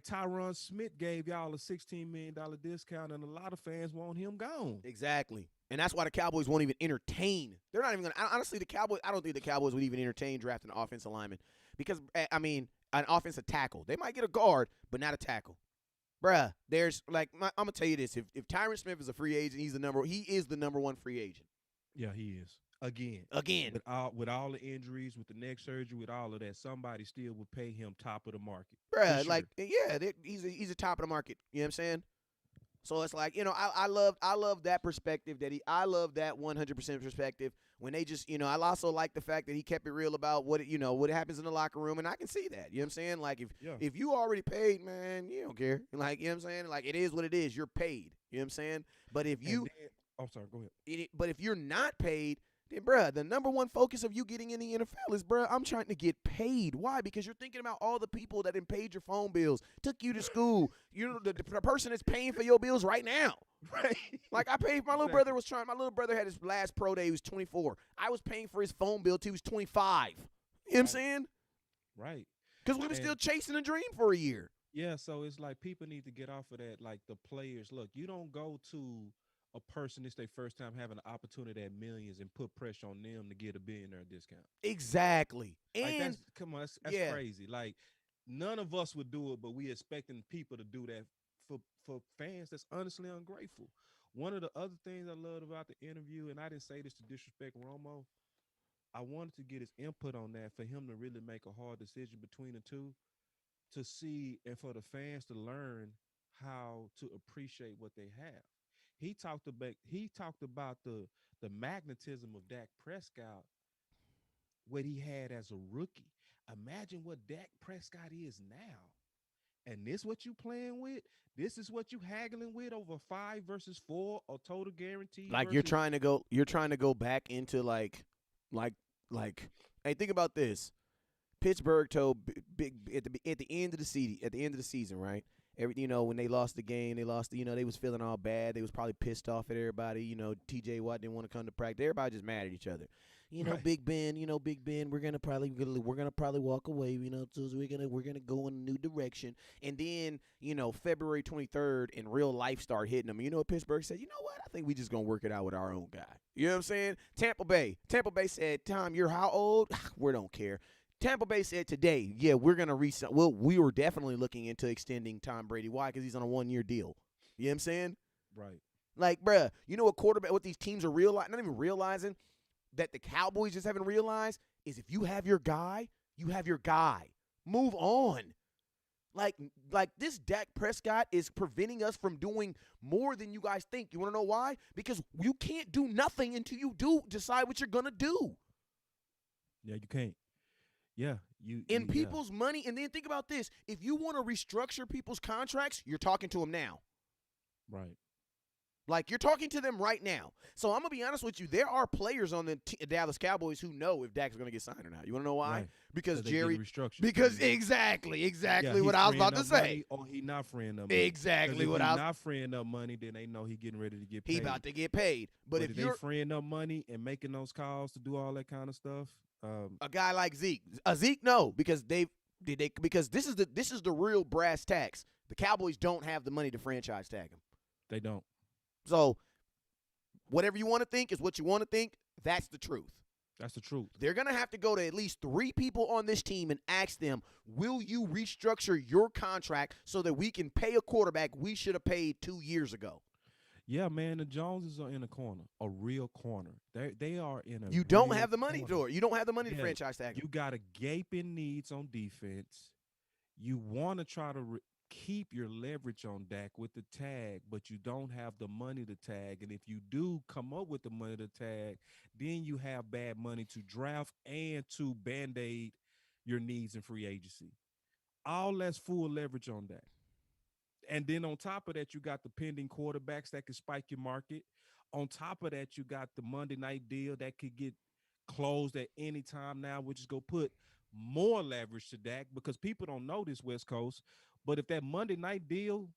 Tyron Smith gave y'all a $16 million discount, and a lot of fans want him gone. Exactly. And that's why the Cowboys won't even entertain. They're not even going to. Honestly, the Cowboys, I don't think the Cowboys would even entertain drafting an offensive lineman because, I mean, an offensive tackle. They might get a guard, but not a tackle. Bruh, there's like, I'm going to tell you this. If Tyron Smith is a free agent, he is the number one free agent. Yeah, he is. Again. With all the injuries, with the neck surgery, with all of that, somebody still would pay him top of the market. Bruh, sure. like, yeah, he's a top of the market. You know what I'm saying? So it's like, I love that perspective I love that 100% perspective when they just, I also like the fact that he kept it real about what happens in the locker room, and I can see that. You know what I'm saying? Like if you already paid, man, you don't care. Like, you know what I'm saying? Like, it is what it is. You're paid. You know what I'm saying? But if you sorry, go ahead. But if you're not paid, then, bruh, the number one focus of you getting in the NFL is, bruh, I'm trying to get paid. Why? Because you're thinking about all the people that done paid your phone bills, took you to school. You know, the person that's paying for your bills right now. Right. Like, I paid, my little brother had his last pro day. He was 24. I was paying for his phone bill till he was 25. You know what I'm saying? Right. Because we were still chasing a dream for a year. Yeah, so it's like people need to get off of that. Like the players, look, you don't go to a person it's their first time having an opportunity at millions and put pressure on them to get a billionaire discount. Exactly. Like And that's crazy. Like none of us would do it, but we expecting people to do that for fans that's honestly ungrateful. One of the other things I loved about the interview, and I didn't say this to disrespect Romo, I wanted to get his input on that for him to really make a hard decision between the two, to see and for the fans to learn how to appreciate what they have. He talked about the magnetism of Dak Prescott, what he had as a rookie. Imagine what Dak Prescott is now. And this what you playing with? This is what you haggling with over 5 versus 4 or total guarantee. Like you're trying to go back into like hey, think about this. Pittsburgh told big at the end of the season, right? When they lost the game, they was feeling all bad. They was probably pissed off at everybody. TJ Watt didn't want to come to practice. Everybody just mad at each other. Right. Big Ben, we're gonna probably walk away. So we're gonna go in a new direction. And then February 23rd, and real life start hitting them. You know what Pittsburgh said? You know what? I think we just gonna work it out with our own guy. You know what I'm saying? Tampa Bay said, Tom, you're how old? We don't care. Tampa Bay said today, yeah, we're going to resign. Well, we were definitely looking into extending Tom Brady. Why? Because he's on a 1-year deal. You know what I'm saying? Right. Like, bruh, what these teams are not even realizing, that the Cowboys just haven't realized, is if you have your guy, you have your guy. Move on. Like this Dak Prescott is preventing us from doing more than you guys think. You want to know why? Because you can't do nothing until you do decide what you're going to do. Yeah, you can't. Yeah, people's money, and then think about this. If you want to restructure people's contracts, you're talking to them now. Right. Like, you're talking to them right now. So I'm going to be honest with you. There are players on the Dallas Cowboys who know if Dak's going to get signed or not. You want to know why? Right. Because Jerry – because exactly what I was about to say. Or he not freeing up money. Exactly what I was – not freeing up money, then they know he getting ready to get paid. He about to get paid. But if you're – they freeing up money and making those calls to do all that kind of stuff – a guy like Zeke. Zeke, no, because because this is the real brass tacks. The Cowboys don't have the money to franchise tag him. They don't. So whatever you want to think is what you want to think. That's the truth. That's the truth. They're going to have to go to at least 3 people on this team and ask them, will you restructure your contract so that we can pay a quarterback we should have paid 2 years ago? Yeah, man, the Joneses are in a corner, a real corner. They are in a You don't have the money for it. You don't have the money to Yeah, franchise tag him. You got a gaping needs on defense. You want to try to keep your leverage on Dak with the tag, but you don't have the money to tag. And if you do come up with the money to tag, then you have bad money to draft and to Band-Aid your needs in free agency. All that's full leverage on Dak. And then on top of that, you got the pending quarterbacks that could spike your market. On top of that, you got the Monday night deal that could get closed at any time now, which is going to put more leverage to Dak, because people don't know this, West Coast. But if that Monday night deal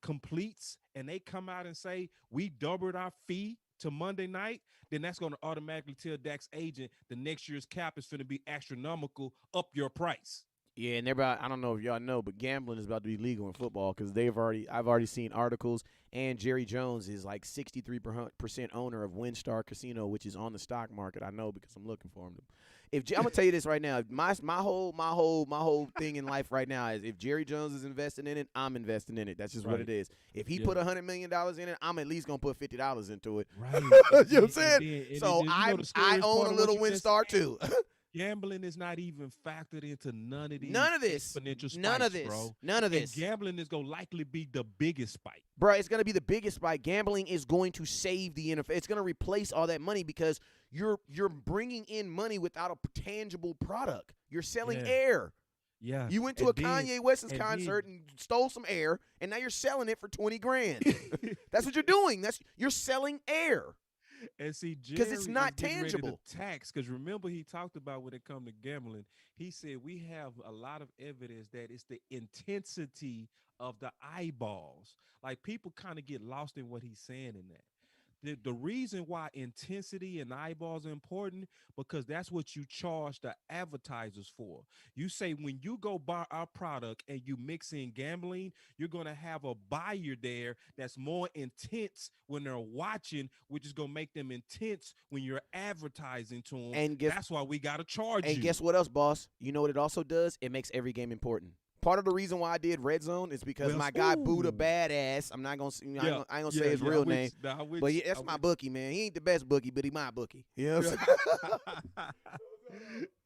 completes and they come out and say, we doubled our fee to Monday night, then that's going to automatically tell Dak's agent the next year's cap is going to be astronomical, up your price. Yeah, and they're about, I don't know if y'all know, but gambling is about to be legal in football because I've already seen articles, and Jerry Jones is like 63% owner of WinStar Casino, which is on the stock market. I know because I'm looking for him. I'm gonna tell you this right now, my whole thing in life right now is if Jerry Jones is investing in it, I'm investing in it. That's just what it is. If he put $100 million in it, I'm at least gonna put $50 into it. Right. You know what I'm saying? So I own a little WinStar too. Gambling is not even factored into none of these exponential spikes, bro. None of this. And gambling is going to likely be the biggest spike. Bro, it's going to be the biggest spike. Gambling is going to save the NFL. It's going to replace all that money because you're bringing in money without a tangible product. You're selling air. Yeah. You went to a Kanye West's concert and stole some air, and now you're selling it for $20,000. That's what you're doing. You're selling air. And see, because it's not tangible. Tax, because remember he talked about when it comes to gambling, he said we have a lot of evidence that it's the intensity of the eyeballs. Like people kind of get lost in what he's saying in that. The reason why intensity and eyeballs are important because that's what you charge the advertisers for. You say when you go buy our product and you mix in gambling, you're going to have a buyer there that's more intense when they're watching, which is going to make them intense when you're advertising to them. And that's why we got to charge you. And guess what else, boss? You know what it also does? It makes every game important. Part of the reason why I did Red Zone is because my guy Buddha Badass. I'm not gonna. I ain't gonna say his real name. But that's my bookie, man. He ain't the best bookie, but he my bookie. You know what I'm saying?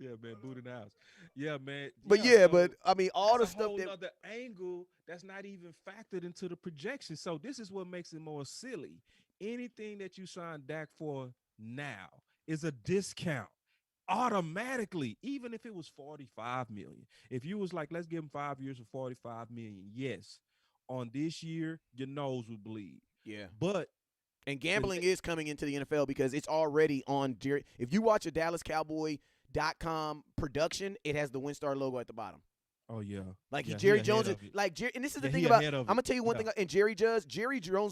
Yeah, man, Buddha in the house. Yeah, man. But but I mean, all the stuff that other angle that's not even factored into the projection. So this is what makes it more silly. Anything that you sign Dak for now is a discount. Automatically, even if it was 45 million, if you was like, let's give him 5 years for 45 million, yes, on this year your nose would bleed. Yeah, and gambling is coming into the NFL because it's already on. If you watch a DallasCowboy.com production, it has the WinStar logo at the bottom. Oh yeah, Jerry Jones is and this is the thing about. I'm gonna tell you one thing. And Jerry Jones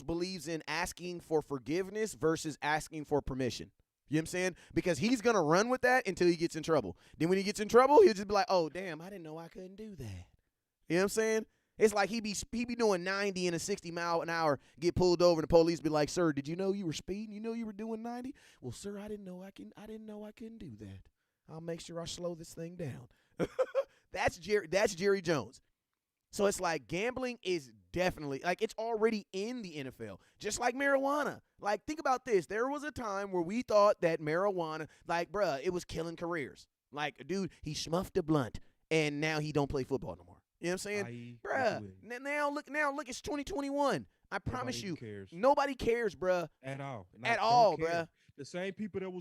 believes in asking for forgiveness versus asking for permission. You know what I'm saying? Because he's going to run with that until he gets in trouble. Then when he gets in trouble, he'll just be like, oh, damn, I didn't know I couldn't do that. You know what I'm saying? It's like he be doing 90 in a 60 mile an hour, get pulled over, and the police be like, sir, did you know you were speeding? You know you were doing 90? Well, sir, I didn't know I couldn't do that. I'll make sure I slow this thing down. That's Jerry Jones. So it's like gambling is definitely, like, it's already in the NFL, just like marijuana. Like, think about this. There was a time where we thought that marijuana, like, bruh, it was killing careers. Like, dude, he smuffed a blunt, and now he don't play football no more. You know what I'm saying? Bruh, now look, it's 2021. I promise you, nobody cares, bruh. At all. At all, bruh. The same people that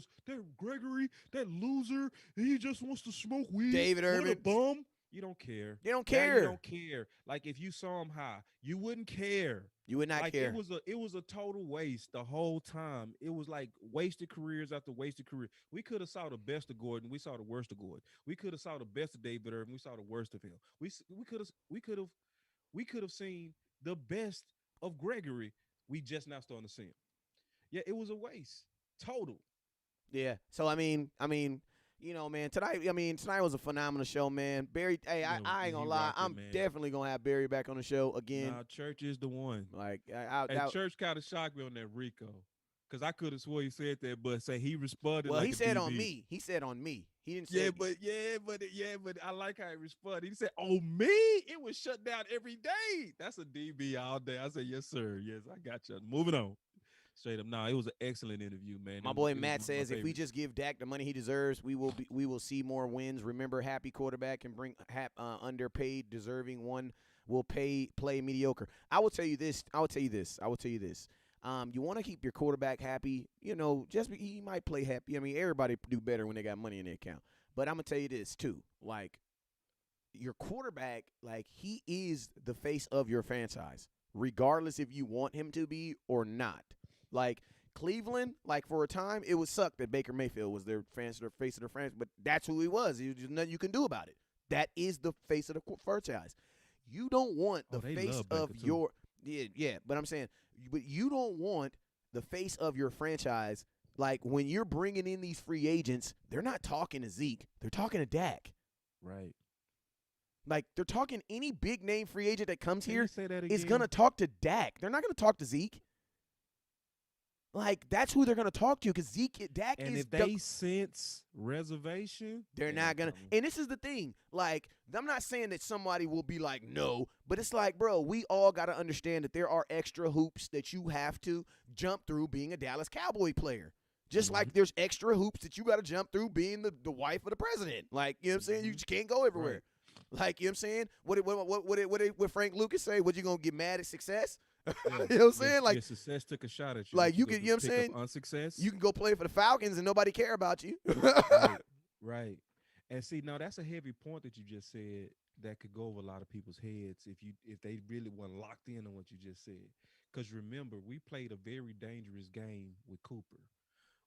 Gregory, that loser, he just wants to smoke weed. David Irvin. What a bum. You don't care. They don't care. You don't care. Like if you saw him high, you wouldn't care. You would not care. It was a total waste the whole time. It was like wasted careers after wasted career. We could have saw the best of Gordon. We saw the worst of Gordon. We could have saw the best of David Irvin. We saw the worst of him. We could have seen the best of Gregory. We just now starting to see him. Yeah, it was a waste. Total. Yeah. So I mean, you know, man, tonight was a phenomenal show, man. Barry, hey, I ain't gonna lie, I'm definitely gonna have Barry back on the show again. Nah, Church is the one. Like, Church kind of shocked me on that Rico, because I could have swore he said that, but say he responded. Well, like he said on me. He said on me. He didn't say. But I like how he responded. He said, "On me, it was shut down every day." That's a DB all day. I said, "Yes, sir. Yes, I got you." Moving on. Straight up, it was an excellent interview, man. My boy Matt says if we just give Dak the money he deserves, we will see more wins. Remember, happy quarterback can bring underpaid, deserving one will play mediocre. I will tell you this. You want to keep your quarterback happy. You know, he might play happy. I mean, everybody do better when they got money in their account. But I'm gonna tell you this too. Like, your quarterback, like, he is the face of your franchise, regardless if you want him to be or not. Like, Cleveland, like, for a time, it would suck that Baker Mayfield was their face of their franchise, but that's who he was. There's nothing you can do about it. That is the face of the franchise. You don't want the face of your but I'm saying, but you don't want the face of your franchise. Like, when you're bringing in these free agents, they're not talking to Zeke. They're talking to Dak. Right. Like, they're talking any big name free agent that comes Can here you say that is again? going to talk to Dak. They're not going to talk to Zeke. Like, that's who they're going to talk to because Dak And is if they sense reservation, they're not going to. And this is the thing. Like, I'm not saying that somebody will be like, no, but it's like, bro, we all got to understand that there are extra hoops that you have to jump through being a Dallas Cowboy player. Just like there's extra hoops that you got to jump through being the wife of the president. Like, you know what I'm saying? You just can't go everywhere. Right. Like, you know what I'm saying? What Frank Lucas say? What, you going to get mad at success? Yeah. You know what I'm saying? Like, your success took a shot at you. Like, you can, you know what I'm saying? Unsuccess. You can go play for the Falcons and nobody care about you. Right. And see, no, that's a heavy point that you just said that could go over a lot of people's heads if they really weren't locked in on what you just said. Because remember, we played a very dangerous game with Cooper.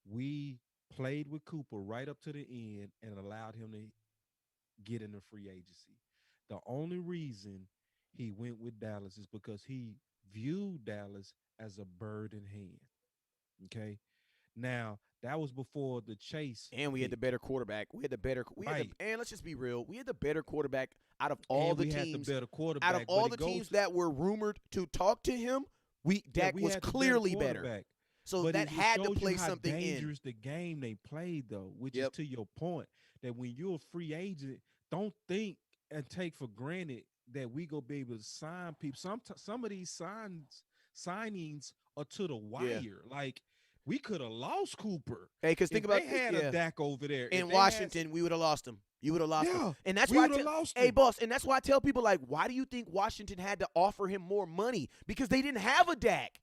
We played with Cooper right up to the end and allowed him to get into free agency. The only reason he went with Dallas is because he viewed Dallas as a bird in hand. Okay. Now, that was before the chase. And we had the better quarterback. And let's just be real. We had the better quarterback out of all the teams. Out of all the teams that were rumored to talk to him, Dak was clearly better. So but that had to play how something dangerous the game they played, though, which is to your point, that when you're a free agent, don't think and take for granted that we go be able to sign people. Some of these signings are to the wire. Yeah. Like, we could have lost Cooper. Hey, because think about they had a Dak over there in Washington, we would have lost him. You would have lost him, and that's we why. lost Hey, him. boss, and that's why I tell people, like, why do you think Washington had to offer him more money? Because they didn't have a Dak.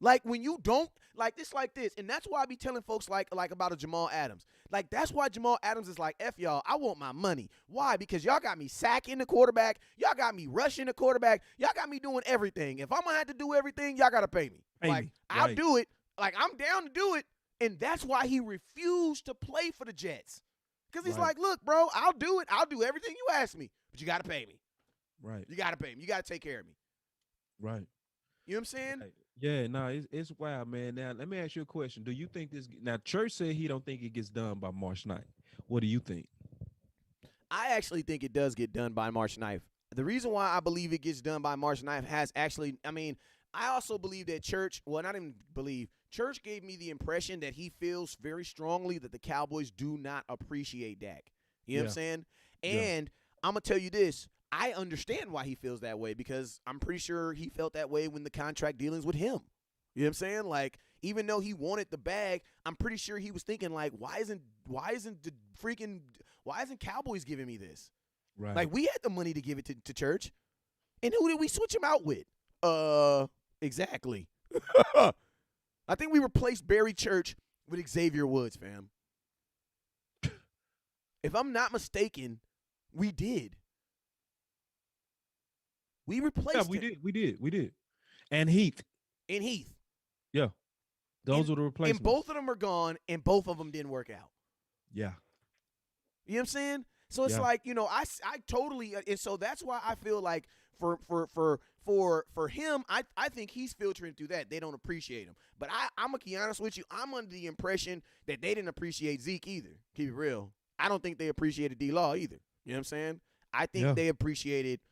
Like, when you don't, like this, and that's why I be telling folks like about a Jamal Adams. Like, that's why Jamal Adams is like, F y'all, I want my money. Why? Because y'all got me sacking the quarterback. Y'all got me rushing the quarterback. Y'all got me doing everything. If I'm going to have to do everything, y'all got to pay me. I'll do it. Like, I'm down to do it. And that's why he refused to play for the Jets. Because he's like, look, bro, I'll do it. I'll do everything you ask me. But you got to pay me. Right. You got to pay me. You got to take care of me. Right. You know what I'm saying? Right. Yeah, no, it's wild, man. Now, let me ask you a question. Do you think this – now, Church said he don't think it gets done by March 9th. What do you think? I actually think it does get done by March 9th. The reason why I believe it gets done by March 9th has actually – I mean, I also believe that Church – well, not even believe. Church gave me the impression that he feels very strongly that the Cowboys do not appreciate Dak. You know what I'm saying? And I'm going to tell you this. I understand why he feels that way because I'm pretty sure he felt that way when the contract dealings with him. You know what I'm saying? Like, even though he wanted the bag, I'm pretty sure he was thinking, like, why isn't Cowboys giving me this? Right. Like, we had the money to give it to Church. And who did we switch him out with? Exactly. I think we replaced Barry Church with Xavier Woods, fam. If I'm not mistaken, we did. We replaced him. We did. And Heath. Yeah. Those were the replacements. And both of them are gone, and both of them didn't work out. Yeah. You know what I'm saying? So it's like, you know, I totally – and so that's why I feel like for him, I think he's filtering through that. They don't appreciate him. But I'm going to be honest with you. I'm under the impression that they didn't appreciate Zeke either. Keep it real. I don't think they appreciated D-Law either. You know what I'm saying? I think they appreciated –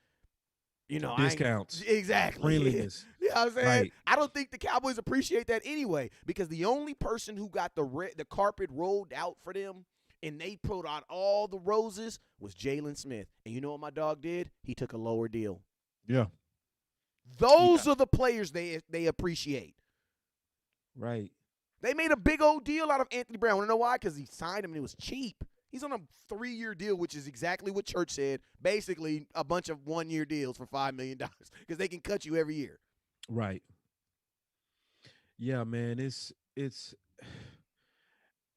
you know, discounts. Exactly. Friendliness. You know what I'm saying? Right. I don't think the Cowboys appreciate that anyway because the only person who got the carpet rolled out for them and they put out all the roses was Jalen Smith. And you know what my dog did? He took a lower deal. Yeah. Those are the players they appreciate. Right. They made a big old deal out of Anthony Brown. Want to know why? Because he signed him and it was cheap. He's on a 3-year deal, which is exactly what Church said. Basically, a bunch of 1-year deals for $5 million because they can cut you every year. Right. Yeah, man.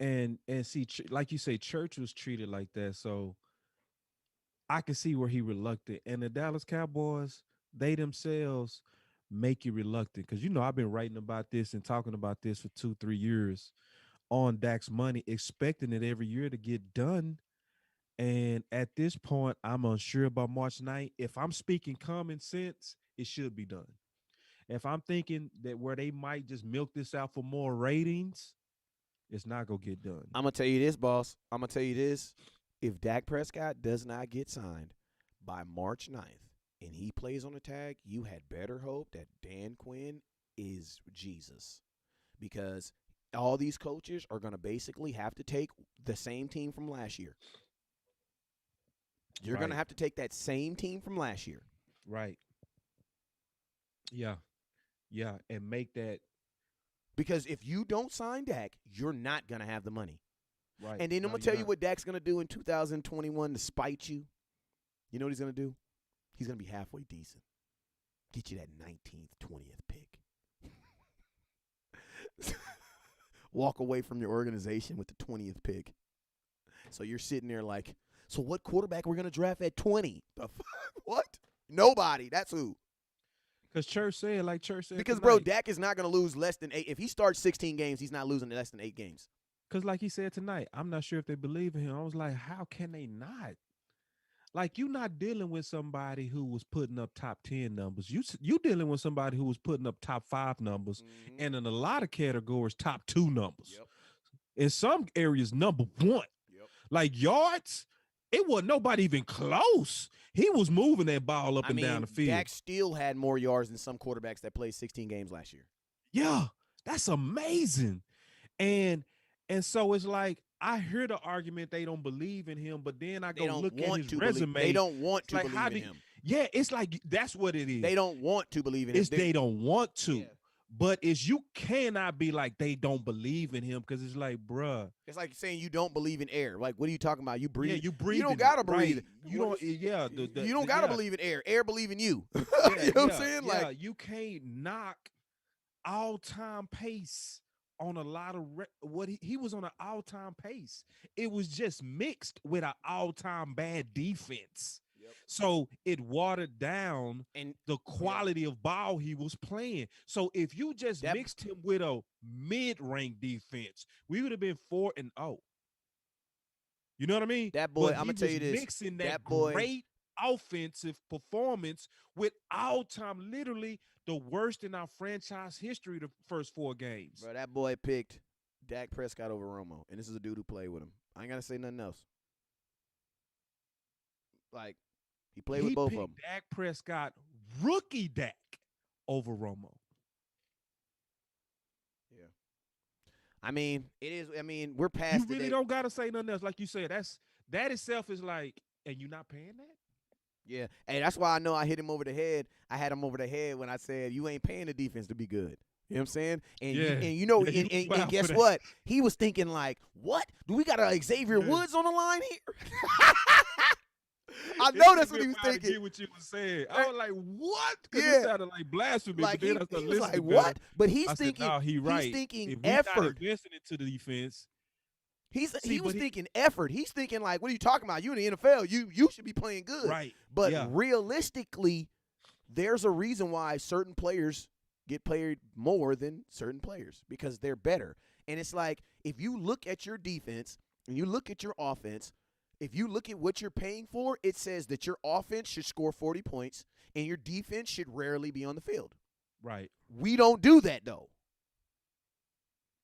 And see, like you say, Church was treated like that. So I can see where he reluctant. And the Dallas Cowboys, they themselves make you reluctant. Because, you know, I've been writing about this and talking about this for 2-3 years. On Dak's money, expecting it every year to get done. And at this point, I'm unsure about March 9th. If I'm speaking common sense, it should be done. If I'm thinking that where they might just milk this out for more ratings, it's not going to get done. I'm going to tell you this, boss. I'm going to tell you this. if Dak Prescott does not get signed by March 9th and he plays on the tag, you had better hope that Dan Quinn is Jesus. Because all these coaches are going to basically have to take the same team from last year. You're going to have to take that same team from last year. Right. Yeah. Yeah, and make that. Because if you don't sign Dak, you're not going to have the money. Right. And then I'm going to tell you what Dak's going to do in 2021 to spite you. You know what he's going to do? He's going to be halfway decent. Get you that 19th, 20th pick. Walk away from your organization with the 20th pick. So you're sitting there like, so what quarterback we're going to draft at 20? The fuck? What? Nobody. That's who. Because Church said Because, bro, Dak is not going to lose less than 8. If he starts 16 games, he's not losing less than 8 games. Because like he said tonight, I'm not sure if they believe in him. I was like, how can they not? Like, you're not dealing with somebody who was putting up top 10 numbers. You dealing with somebody who was putting up top 5 numbers, and in a lot of categories, top 2 numbers. Yep. In some areas, number 1. Yep. Like yards, it wasn't nobody even close. He was moving that ball up and down the field. Dak still had more yards than some quarterbacks that played 16 games last year. Yeah, that's amazing. And so it's like, I hear the argument they don't believe in him, but then I go look at his resume. They don't want to like, believe in him. Yeah, it's like that's what it is. They don't want to believe in him. They don't want to. Yeah. But you cannot be like they don't believe in him, because it's like, bruh. It's like saying you don't believe in air. Like, what are you talking about? You breathe. Yeah, you breathe. You don't gotta breathe. Right. You don't. Yeah. You don't gotta believe in air. Air believe in you. Yeah, you know what I'm saying? Yeah, like, you can't knock all-time pace on a lot of what he was on an all-time pace. It was just mixed with an all-time bad defense. Yep. So it watered down and the quality of ball he was playing. So if you just mixed him with a mid-rank defense, we would have been 4-0. You know what I mean? That boy, but I'm gonna tell you this. Mixing that great offensive performance with all-time, literally the worst in our franchise history, the first 4 games. Bro, that boy picked Dak Prescott over Romo, and this is a dude who played with him. I ain't gotta say nothing else. Like, he played with both of them. Dak Prescott, rookie Dak, over Romo. Yeah. I mean, it is. I mean, we're past. You really don't gotta say nothing else. Like you said, that itself is like, and you not paying that? Yeah, and that's why I know I hit him over the head. I had him over the head when I said you ain't paying the defense to be good. You know what I'm saying? And you know, and guess what? He was thinking like, what? Do we got a Xavier Woods on the line here? I know that's what he was thinking. I get what you were saying. I was like, what? Because Yeah. It sounded like blasphemy. Like, but then I started listening like, to what? him. But he's I thinking, said, no, he right. He's thinking if we effort. not investing into the defense. He was thinking effort. He's thinking like, what are you talking about? You in the NFL, you should be playing good. Right. But realistically, there's a reason why certain players get played more than certain players, because they're better. And it's like, if you look at your defense and you look at your offense, if you look at what you're paying for, it says that your offense should score 40 points and your defense should rarely be on the field. Right. We don't do that, though.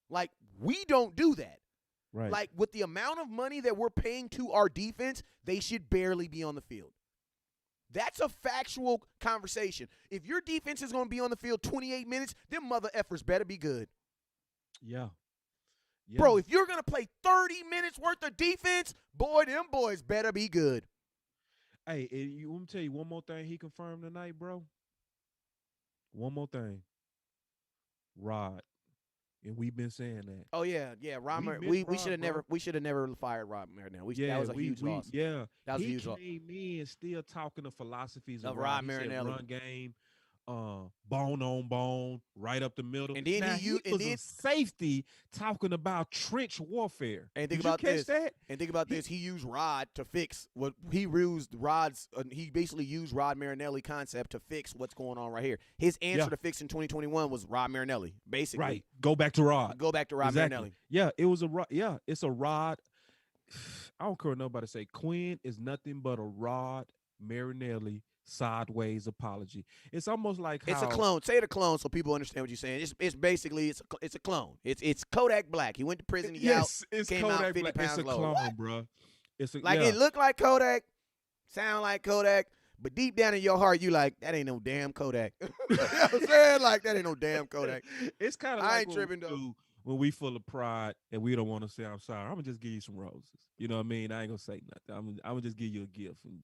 Like, we don't do that. Right. Like, with the amount of money that we're paying to our defense, they should barely be on the field. That's a factual conversation. If your defense is going to be on the field 28 minutes, them mother effers better be good. Yeah. Bro, if you're going to play 30 minutes worth of defense, boy, them boys better be good. Hey, let me tell you one more thing he confirmed tonight, bro. One more thing. Rod. And we've been saying that. Oh yeah. Rod. We should have never fired Rod Marinelli. That was a huge loss. Yeah, that was a huge loss. He came in still talking the philosophies of Rod Marinelli. Run game, bone on bone, right up the middle. And then he was a safety talking about trench warfare. And think about this. And think about this. He used Rod to fix what he used Rod's. He basically used Rod Marinelli concept to fix what's going on right here. His answer to fix in 2021 was Rod Marinelli, basically. Right. Go back to Rod. Go back to Rod Marinelli. Yeah, it was a Rod. Yeah, it's a Rod. I don't care what nobody say. Quinn is nothing but a Rod Marinelli sideways apology. It's almost like it's a clone. Say it a clone so people understand what you're saying. It's basically it's a clone. It's Kodak Black. He went to prison. He out. It's came Kodak out 50 Black. pounds It's a lower. clone, bro. Like it looked like Kodak, sound like Kodak, but deep down in your heart, you like, that ain't no damn Kodak. You know what I'm saying? Like, that ain't no damn Kodak. It's kind of I like ain't tripping, though. when we full of pride and we don't want to say I'm sorry. I'm gonna just give you some roses. You know what I mean? I ain't gonna say nothing. I'm gonna just give you a gift and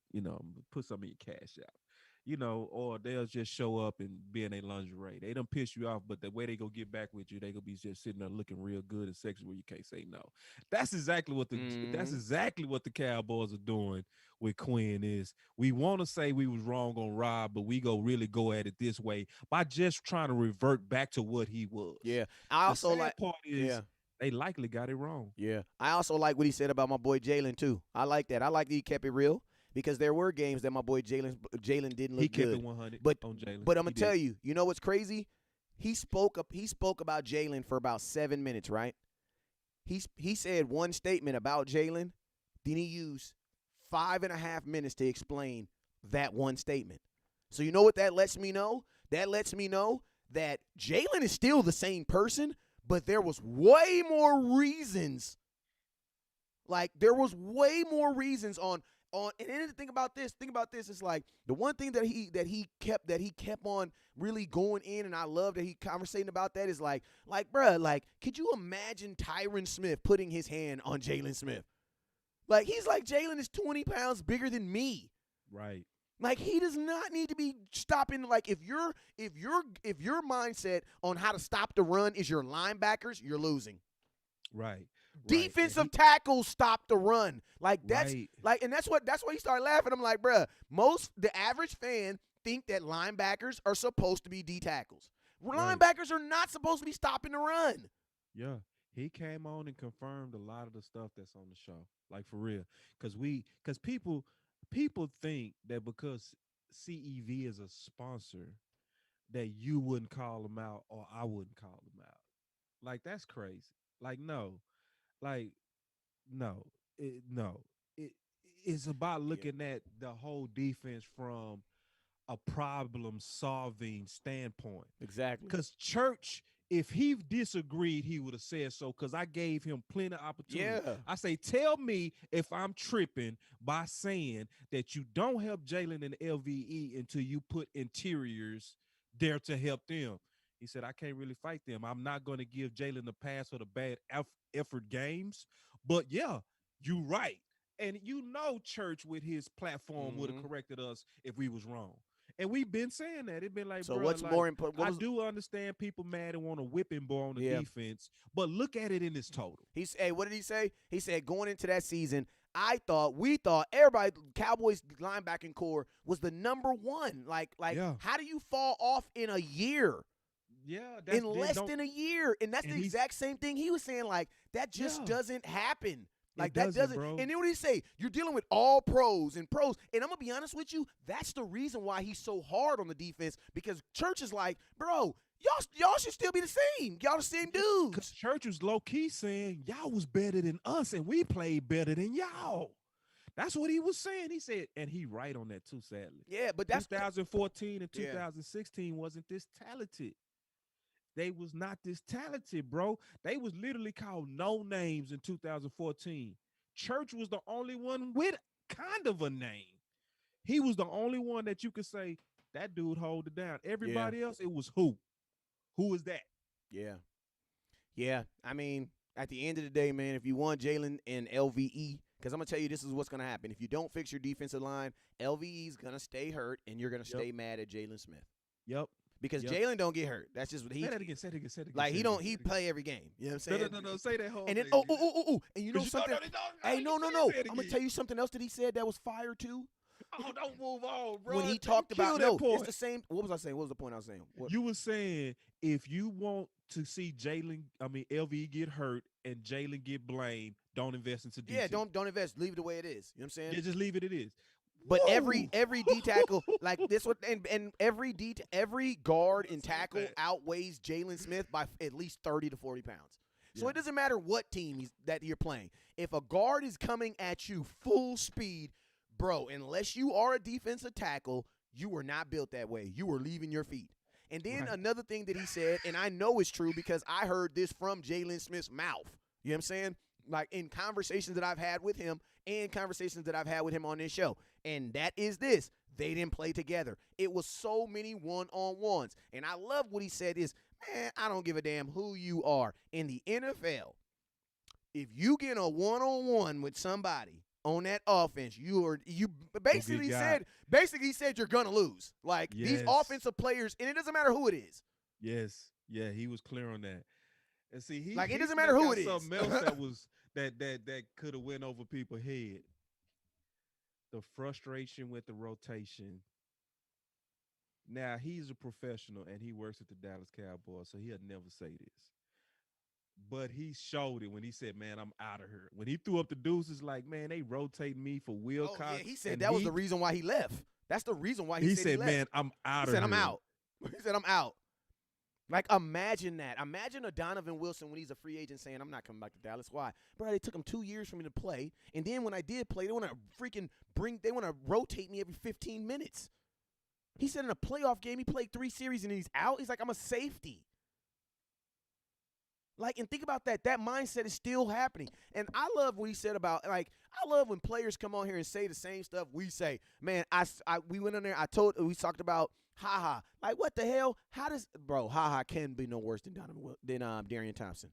put some in your cash out. Or they'll just show up and be in their lingerie. They don't piss you off, but the way they go get back with you, they gonna be just sitting there looking real good and sexy where you can't say no. That's exactly what the Cowboys are doing with Quinn. Is we want to say we was wrong on Rob, but we really go at it this way by just trying to revert back to what he was. Yeah, I also the sad part is they likely got it wrong. Yeah, I also like what he said about my boy Jalen too. I like that. I like that he kept it real. Because there were games that my boy Jalen didn't look good. He kept it 100 on Jalen. But I'm gonna tell you, you know what's crazy? He spoke about Jalen for about 7 minutes, right? He said one statement about Jalen, then he used 5.5 minutes to explain that one statement. So you know what that lets me know? That lets me know that Jalen is still the same person, but there was way more reasons. Like there was way more reasons on. And then think about this. It's like the one thing that he kept on really going in, and I love that he conversating about that is like, bruh, like, could you imagine Tyron Smith putting his hand on Jalen Smith? Like, he's like, Jalen is 20 pounds bigger than me. Right. Like, he does not need to be stopping. Like, if your mindset on how to stop the run is your linebackers, you're losing. Right. Defensive tackles stop the run. Like that's like, and that's why he started laughing. I'm like, bruh, the average fan think that linebackers are supposed to be D tackles. Linebackers are not supposed to be stopping the run. Yeah. He came on and confirmed a lot of the stuff that's on the show. Like for real. Because people think that because CEV is a sponsor that you wouldn't call them out or I wouldn't call them out. Like that's crazy. Like no. Like, no, it's about looking at the whole defense from a problem-solving standpoint. Exactly. Because Church, if he disagreed, he would have said so, because I gave him plenty of opportunity. Yeah. I say, tell me if I'm tripping by saying that you don't help Jalen and LVE until you put interiors there to help them. He said, I can't really fight them. I'm not going to give Jalen the pass for the bad effort games. But, yeah, you're right. And Church with his platform would have corrected us if we was wrong. And we've been saying that. It's been like, so bro, what's like, more important? I do understand people mad and want a whipping boy on the defense, but look at it in its total. What did he say? He said going into that season, we thought everybody, Cowboys linebacking core was the number one. Like, how do you fall off in a year? Yeah, in less than a year. And that's the exact same thing he was saying. Like, that just doesn't happen. Like, that doesn't. Bro. And then what did he say? You're dealing with all pros. And I'm going to be honest with you, that's the reason why he's so hard on the defense, because Church is like, bro, y'all should still be the same. Y'all the same dudes. Because Church was low-key saying, y'all was better than us, and we played better than y'all. That's what he was saying. He said, and he right on that too, sadly. Yeah, but that's 2014 and 2016 wasn't this talented. They was not this talented, bro. They was literally called no names in 2014. Church was the only one with kind of a name. He was the only one that you could say, that dude hold it down. Everybody else, it was who? Who is that? Yeah. Yeah. I mean, at the end of the day, man, if you want Jalen and LVE, because I'm going to tell you this is what's going to happen. If you don't fix your defensive line, LVE is going to stay hurt, and you're going to stay mad at Jalen Smith. Yep. Because Jalen don't get hurt. That's just what he. Say that again. Say it again. Like he play every game. You know what I'm saying? No. Say that whole. And then and you know something? Hey, no. I'm gonna tell you something else that he said that was fire too. Oh, don't move on, bro. When he talked about it's the same. What was I saying? What was the point I was saying? You were saying if you want to see LV get hurt and Jalen get blamed, don't invest into DT. Yeah, don't invest. Leave it the way it is. You know what I'm saying? Yeah, just leave it is. But every D tackle like this one, and every guard and tackle outweighs Jalen Smith by at least 30 to 40 pounds. So it doesn't matter what team that you're playing. If a guard is coming at you full speed, bro, unless you are a defensive tackle, you were not built that way. You were leaving your feet. And then another thing that he said, and I know it's true because I heard this from Jalen Smith's mouth. You know what I'm saying? like in conversations that I've had with him and conversations that I've had with him on this show. And that is this. They didn't play together. It was so many one-on-ones. And I love what he said is, man, I don't give a damn who you are. In the NFL, if you get a one-on-one with somebody on that offense, you basically said you're gonna lose. Like these offensive players, and it doesn't matter who it is. Yes. Yeah, he was clear on that. And see, it doesn't matter who it is. Something else that was that could have went over people's head. The frustration with the rotation. Now he's a professional and he works at the Dallas Cowboys, so he'll never say this. But he showed it when he said, "Man, I'm out of here." When he threw up the deuces, like, "Man, they rotate me for Wilcox." Oh, yeah, he said that was the reason why he left. That's the reason why he said he left. "Man, I'm out of here." He said, "I'm out." He said, "I'm out." Like, imagine that. Imagine a Donovan Wilson when he's a free agent saying, "I'm not coming back to Dallas." Why? Bro, it took him 2 years for me to play. And then when I did play, they want to rotate me every 15 minutes. He said in a playoff game, he played 3 series and he's out. He's like, "I'm a safety." Like, and think about that. That mindset is still happening. And I love what he said about, like, I love when players come on here and say the same stuff we say. Man, we went on there, we talked about Ha-Ha. Like, what the hell? Ha-Ha can be no worse than Darian Thompson.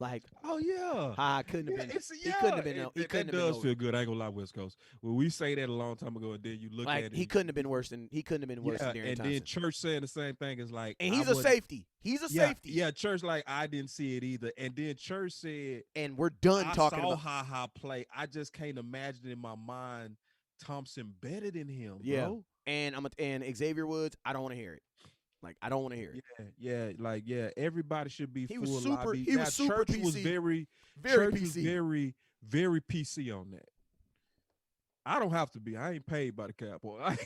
Like, oh yeah, Ha-Ha couldn't have been. He couldn't have been. Does feel good. I ain't gonna lie, West Coast. Well, we say that a long time ago, and then you look at it. He couldn't have been worse than Darian Thompson. And then Church saying the same thing is like, and he's a safety. He's a safety. Yeah, Church like I didn't see it either. And then Church said, and we're done talking about Ha-Ha play. I just can't imagine in my mind Thompson better than him. Yeah. Bro. And Xavier Woods, I don't want to hear it. Like, I don't want to hear it. Yeah. Everybody should be he full was super. lobby. He was super Church PC. was very Church PC. Was very, very PC on that. I don't have to be. I ain't paid by the Cowboy.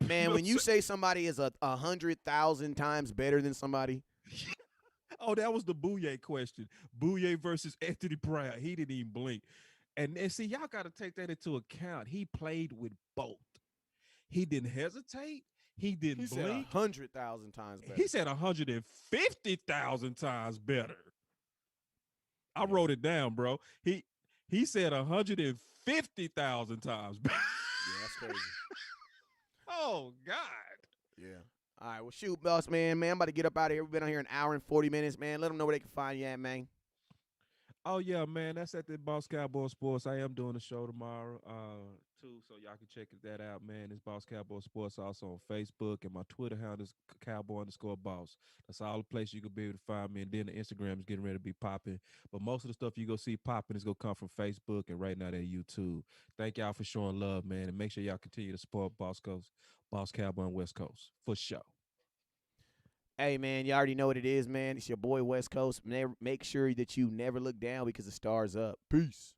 Man, when you say somebody is 100,000 times better than somebody. Oh, that was the Bouye question. Bouye versus Anthony Brown. He didn't even blink. And see, y'all got to take that into account. He played with both. He didn't hesitate. He didn't blink. 100,000 times better. He said 150,000 times better. I wrote it down, bro. He said 150,000 times better. Yeah, that's crazy. Oh, God. Yeah. All right, well, shoot, boss, man. I'm about to get up out of here. We've been on here an hour and 40 minutes, man. Let them know where they can find you at, man. Oh, yeah, man. That's at the Boss Cowboy Sports. I am doing a show tomorrow, too, so y'all can check that out, man. It's Boss Cowboy Sports also on Facebook, and my Twitter handle is Cowboy_Boss. That's all the place you can be able to find me, and then the Instagram is getting ready to be popping. But most of the stuff you go see popping is going to come from Facebook and right now they're YouTube. Thank y'all for showing love, man, and make sure y'all continue to support Boss Cowboy and West Coast, for sure. Hey, man, you already know what it is, man. It's your boy, West Coast. Make sure that you never look down because the star's up. Peace.